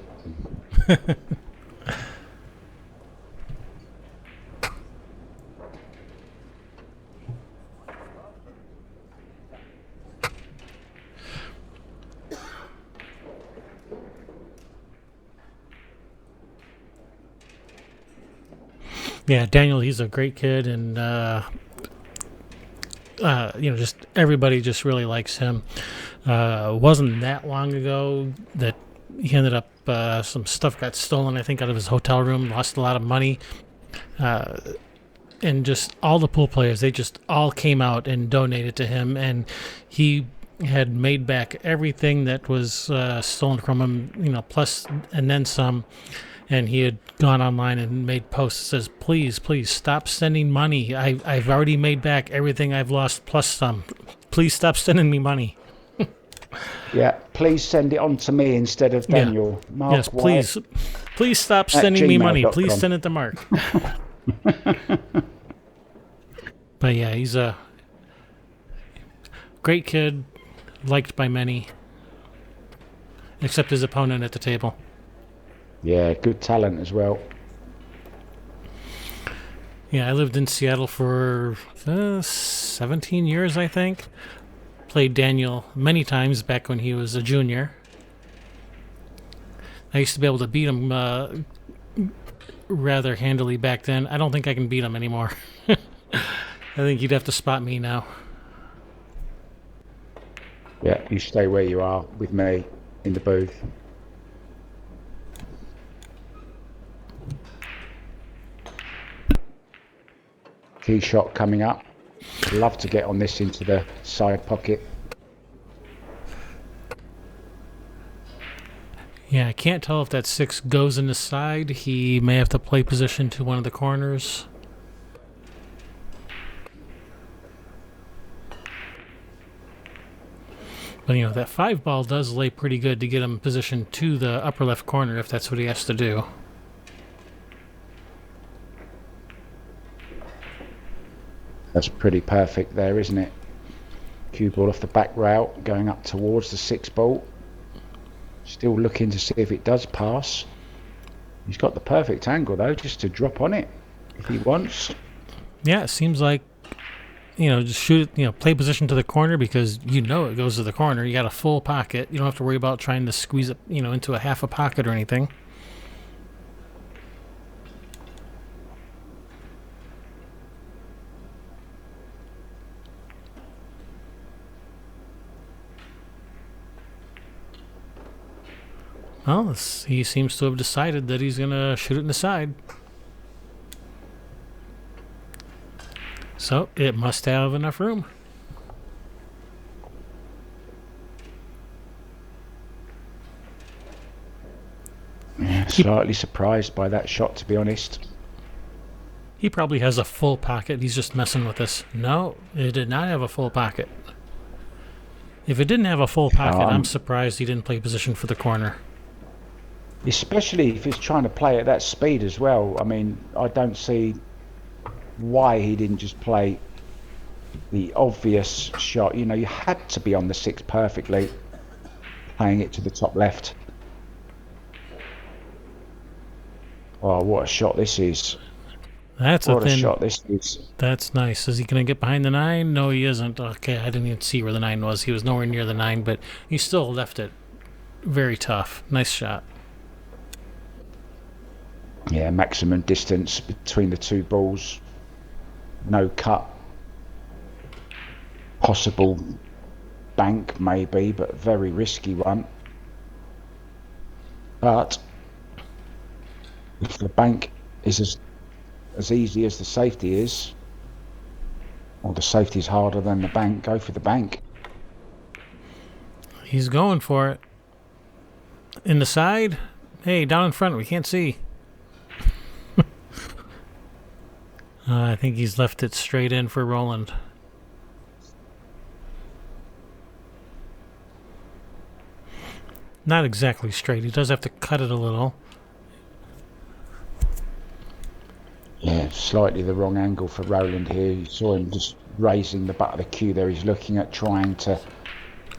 Yeah, Daniel, he's a great kid, and just everybody just really likes him. Wasn't that long ago that he ended up some stuff got stolen, I think, out of his hotel room. Lost a lot of money, and just all the pool players, they just all came out and donated to him, and he had made back everything that was stolen from him, plus and then some. And he had gone online and made posts that says, please stop sending money. I've already made back everything I've lost plus some. Please stop sending me money. Yeah, please send it on to me instead of Daniel. Yeah. Mark Yes, White please stop sending me money. gmail.com. Please send it to Mark. But yeah, he's a great kid, liked by many, except his opponent at the table. Yeah, good talent as well. Yeah, I lived in Seattle for 17 years, I think. Played Daniel many times back when he was a junior. I used to be able to beat him rather handily back then. I don't think I can beat him anymore. I think you'd have to spot me now. Yeah, you stay where you are with me in the booth. Key shot coming up. I'd love to get on this into the side pocket. Yeah, I can't tell if that 6 goes in the side. He may have to play position to one of the corners. But, that 5 ball does lay pretty good to get him positioned to the upper left corner if that's what he has to do. That's pretty perfect there, isn't it? Cue ball off the back rail, going up towards the 6 ball. Still looking to see if it does pass. He's got the perfect angle though, just to drop on it if he wants. Yeah, it seems like, just shoot it, play position to the corner because it goes to the corner. You got a full pocket. You don't have to worry about trying to squeeze it, into a half a pocket or anything. Well, he seems to have decided that he's going to shoot it in the side. So it must have enough room. Yeah, slightly surprised by that shot, to be honest. He probably has a full pocket. He's just messing with us. No, it did not have a full pocket. If it didn't have a full pocket, I'm surprised he didn't play position for the corner. Especially if he's trying to play at that speed as well. I mean, I don't see why he didn't just play the obvious shot. You had to be on the 6 perfectly, playing it to the top left. Oh, what a shot this is. What a shot this is. That's nice. Is he going to get behind the 9? No, he isn't. Okay, I didn't even see where the 9 was. He was nowhere near the 9, but he still left it very tough. Nice shot. Yeah, maximum distance between the 2 balls. No cut. Possible bank maybe, but very risky one. But if the bank is as easy as the safety is, or the safety is harder than the bank, go for the bank. He's going for it. In the side? Hey, down in front, we can't see. I think he's left it straight in for Roland. Not exactly straight. He does have to cut it a little. Yeah, slightly the wrong angle for Roland here. You saw him just raising the butt of the cue there. He's looking at trying to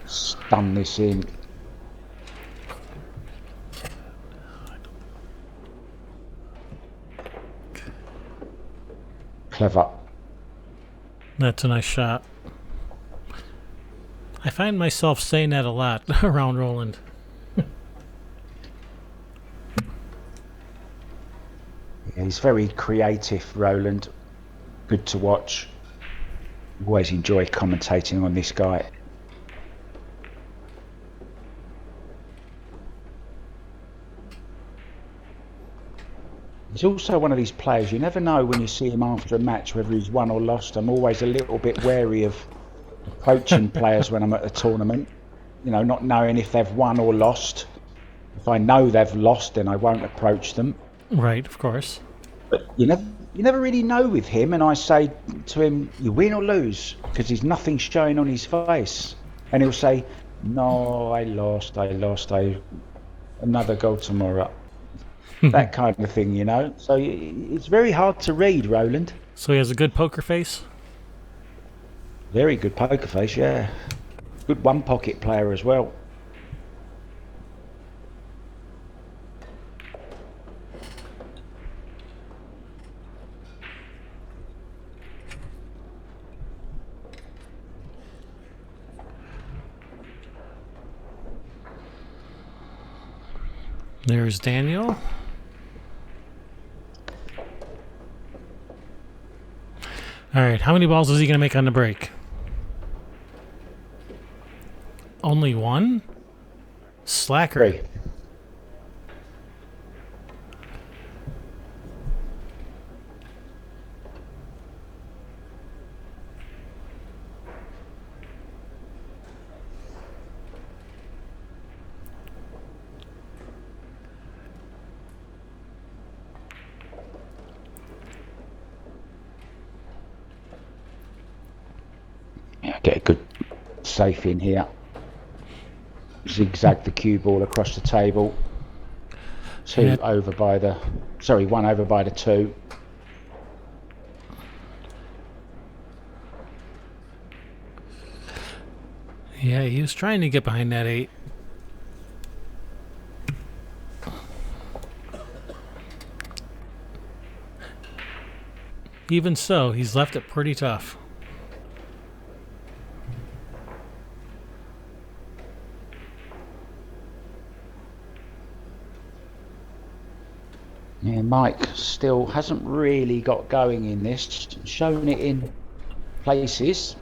stun this in. Clever. That's a nice shot. I find myself saying that a lot around Roland. Yeah, he's very creative, Roland. Good to watch. Always enjoy commentating on this guy. He's also one of these players, you never know when you see him after a match whether he's won or lost. I'm always a little bit wary of approaching players when I'm at a tournament, you know, not knowing if they've won or lost. If I know they've lost, then I won't approach them. Right, of course. But you never really know with him, and I say to him, you win or lose, because there's nothing showing on his face. And he'll say, no, I lost, another goal tomorrow. That kind of thing, you know. So it's very hard to read, Roland. So he has a good poker face? Very good poker face, yeah. Good one pocket player as well. There's Daniel. All right, how many balls is he going to make on the break? Only one? Slacker. 3. Get a good safe in here. Zigzag the cue ball across the table. 1 over by the 2. Yeah, he was trying to get behind that 8. Even so, he's left it pretty tough. Yeah, Mike still hasn't really got going in this, shown it in places.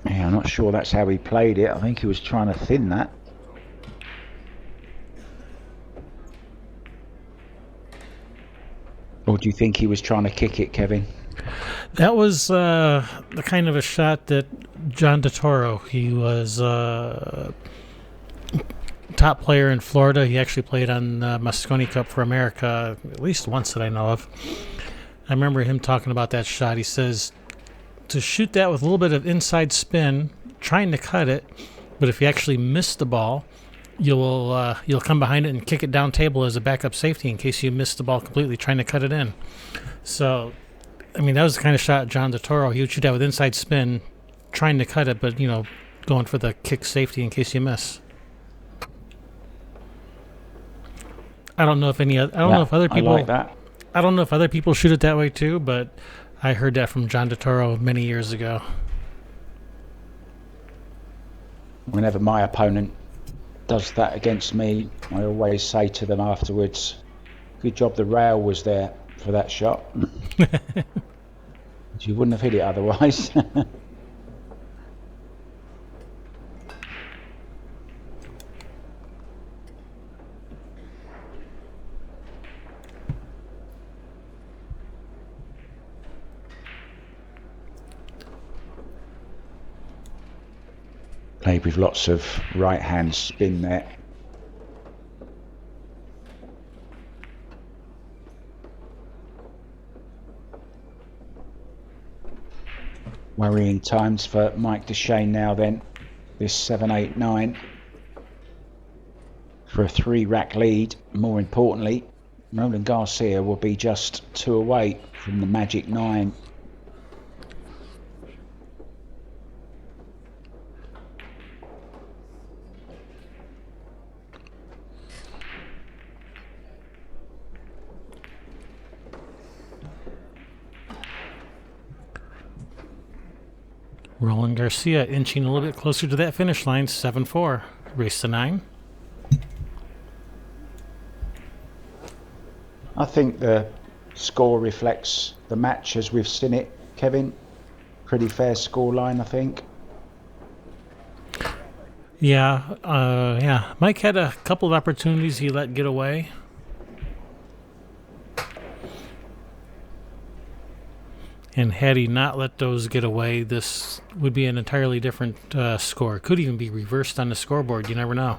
Yeah, I'm not sure that's how he played it. I think he was trying to thin that. Or do you think he was trying to kick it, Kevin? That was the kind of a shot that John DeToro, he was top player in Florida. He actually played on the Mosconi Cup for America at least once that I know of. I remember him talking about that shot. He says to shoot that with a little bit of inside spin, trying to cut it, but if you actually miss the ball, you'll come behind it and kick it down table as a backup safety in case you miss the ball completely trying to cut it in. So, I mean, that was the kind of shot John DeToro. He would shoot that with inside spin, trying to cut it, but, you know, going for the kick safety in case you miss. I don't know if any other, I don't know if other people, I like that. I don't know if other people shoot it that way too, but I heard that from John DeToro many years ago. Whenever my opponent does that against me, I always say to them afterwards, good job the rail was there for that shot. You wouldn't have hit it otherwise. Played with lots of right hand spin there. Worrying times for Mike Dechaine now then. This 7-8-9 for a 3-rack lead. More importantly, Roland Garcia will be just 2 away from the magic 9. Roland Garcia inching a little bit closer to that finish line, 7-4. Race to 9. I think the score reflects the match as we've seen it, Kevin. Pretty fair score line, I think. Yeah. Mike had a couple of opportunities he let get away. And had he not let those get away, this would be an entirely different score. Could even be reversed on the scoreboard. You never know.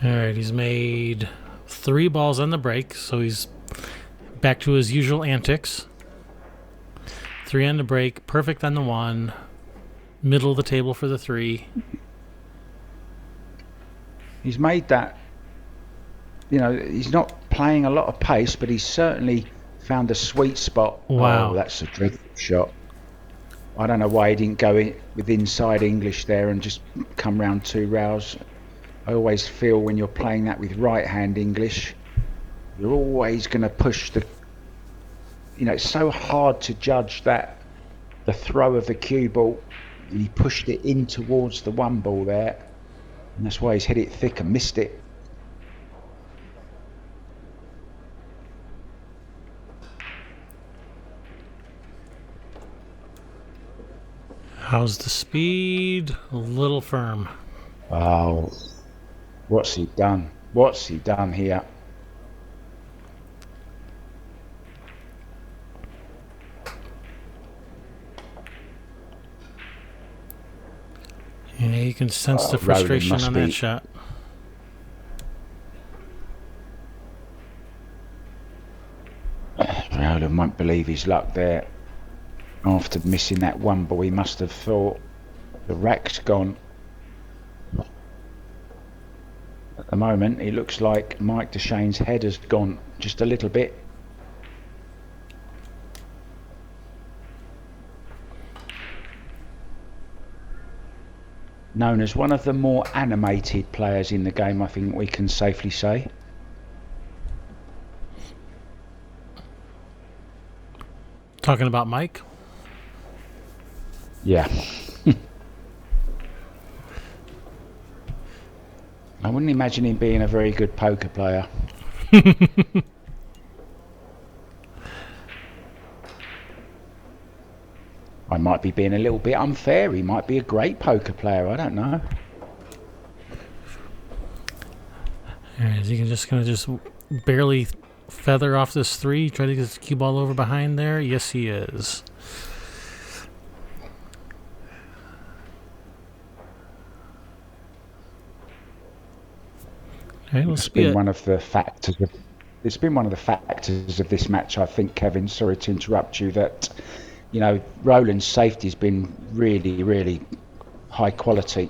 All right, he's made 3 balls on the break, so he's back to his usual antics. 3 on the break, perfect on the 1, middle of the table for the 3. He's made that, he's not playing a lot of pace, but he's certainly found a sweet spot. Wow. Oh, that's a dreadful shot. I don't know why he didn't go in with inside English there and just come round 2 rails. I always feel when you're playing that with right-hand English, you're always going to push the... it's so hard to judge the throw of the cue ball. And he pushed it in towards the 1 ball there. And that's why he's hit it thick and missed it. How's the speed? A little firm. Oh, what's he done? What's he done here? Yeah, you can sense the frustration on that shot. Roland won't believe his luck there. After missing that 1 ball, he must have thought the rack's gone. At the moment, it looks like Mike Dechaine's head has gone just a little bit. Known as one of the more animated players in the game, I think we can safely say. Talking about Mike? Yeah. I wouldn't imagine him being a very good poker player. I might be being a little bit unfair. He might be a great poker player. I don't know. Alright, is he just going to just barely feather off this 3? Try to get his cue ball over behind there? Yes, he is. All right, it's been one of the factors of this match, I think, Kevin. Sorry to interrupt you. That Roland's safety's been really, really high quality.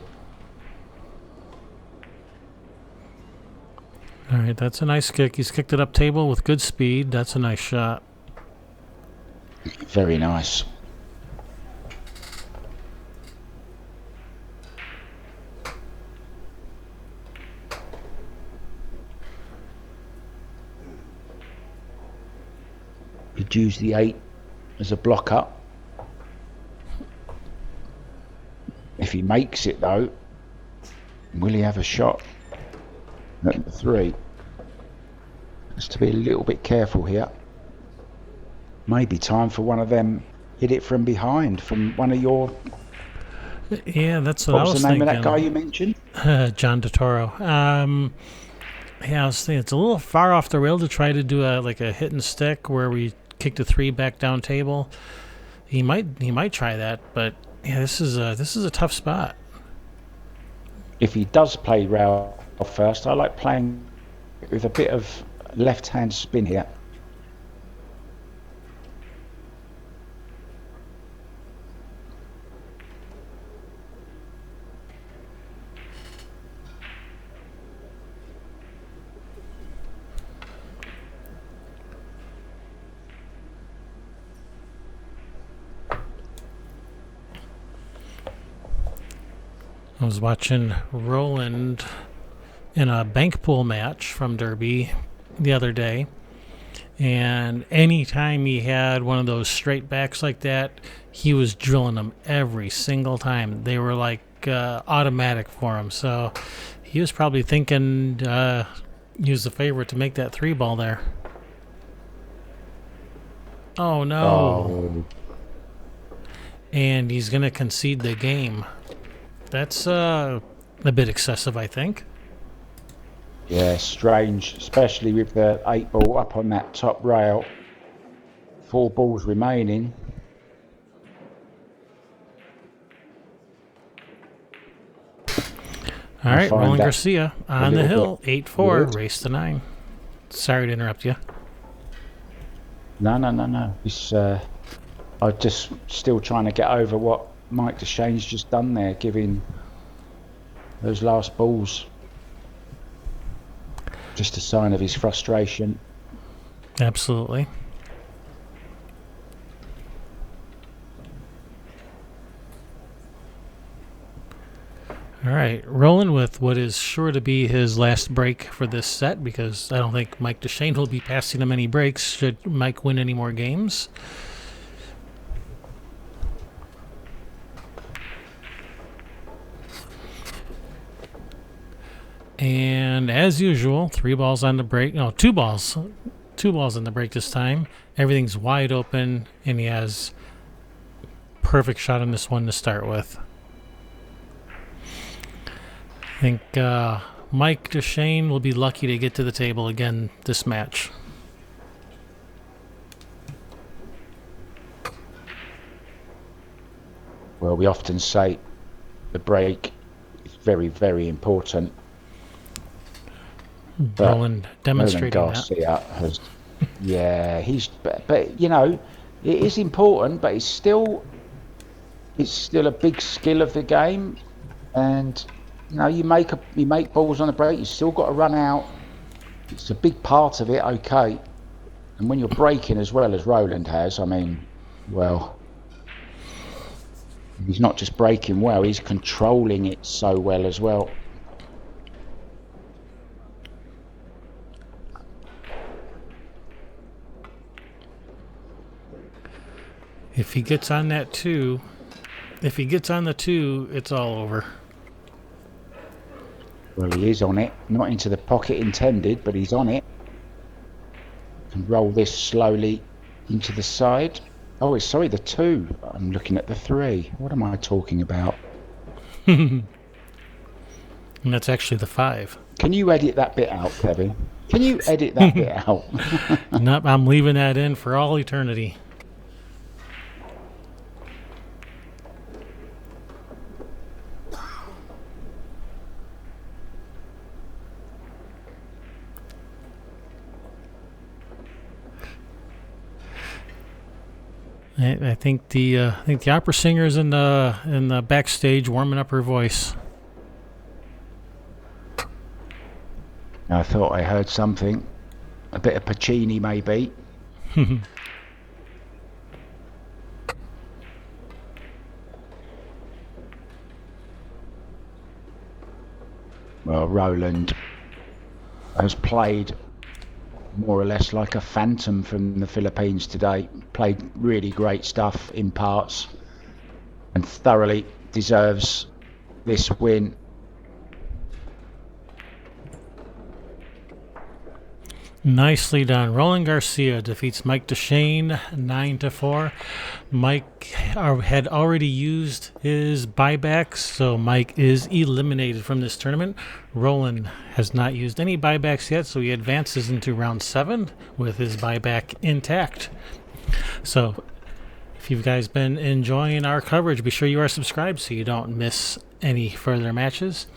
All right, that's a nice kick. He's kicked it up table with good speed. That's a nice shot. Very nice. Could use the 8 as a blocker. If he makes it though, will he have a shot at the 3? Has to be a little bit careful here. Maybe time for one of them. Hit it from behind, from one of your... Yeah, that's what I was thinking. What was the name of that guy you mentioned? John DeToro. Yeah, I was thinking it's a little far off the rail to try to do a hit and stick where we kick the 3 back down table. He might try that, but yeah, this is a tough spot. If he does play rail first, I like playing with a bit of left-hand spin here. was watching Roland in a bank pool match from Derby the other day, and anytime he had one of those straight backs like that, he was drilling them every single time. They were like automatic for him. So he was probably thinking he was the favorite to make that 3-ball there. Oh no. And he's going to concede the game. That's a bit excessive, I think. Yeah, strange, especially with the 8-ball up on that top rail. 4 balls remaining. All right, Roland Garcia on the hill, 8-4, race to 9. Sorry to interrupt you. No. It's, I'm just still trying to get over what Mike Dechaine's just done there, giving those last balls. Just a sign of his frustration. Absolutely. All right, Roland with what is sure to be his last break for this set, because I don't think Mike Dechaine will be passing him any breaks should Mike win any more games. And as usual, 3 balls on the break. No, 2 balls. 2 balls on the break this time. Everything's wide open, and he has perfect shot on this one to start with. I think Mike Dechaine will be lucky to get to the table again this match. Well, we often say the break is very, very important. Roland demonstrating Roland Garcia has, yeah, but you know, it is important, but it's still a big skill of the game, and you know, you make balls on the break, you still got to run out. It's a big part of it, okay. And when you're breaking as well as Roland has, I mean, well, he's not just breaking well, he's controlling it so well as well. If he gets on that 2, if he gets on the 2, it's all over. Well, he is on it. Not into the pocket intended, but he's on it. Can roll this slowly into the side. Oh, sorry, the 2. I'm looking at the 3. What am I talking about? And that's actually the 5. Can you edit that bit out, Kevin? Can you edit that bit out? Nope, I'm leaving that in for all eternity. I think the opera singer's in the backstage warming up her voice. I thought I heard something. A bit of Puccini, maybe. Well, Roland has played more or less like a phantom from the Philippines today. Played really great stuff in parts and thoroughly deserves this win. Nicely done. Roland Garcia defeats Mike Dechaine 9-4. Mike had already used his buybacks, so Mike is eliminated from this tournament. Roland has not used any buybacks yet, so he advances into round 7 with his buyback intact. So if you guys been enjoying our coverage, be sure you are subscribed so you don't miss any further matches.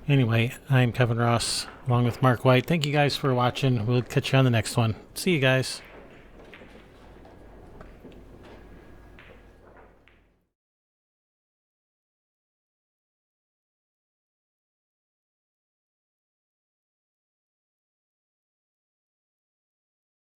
Anyway, I'm Kevin Ross, along with Mark White. Thank you guys for watching. We'll catch you on the next one. See you guys.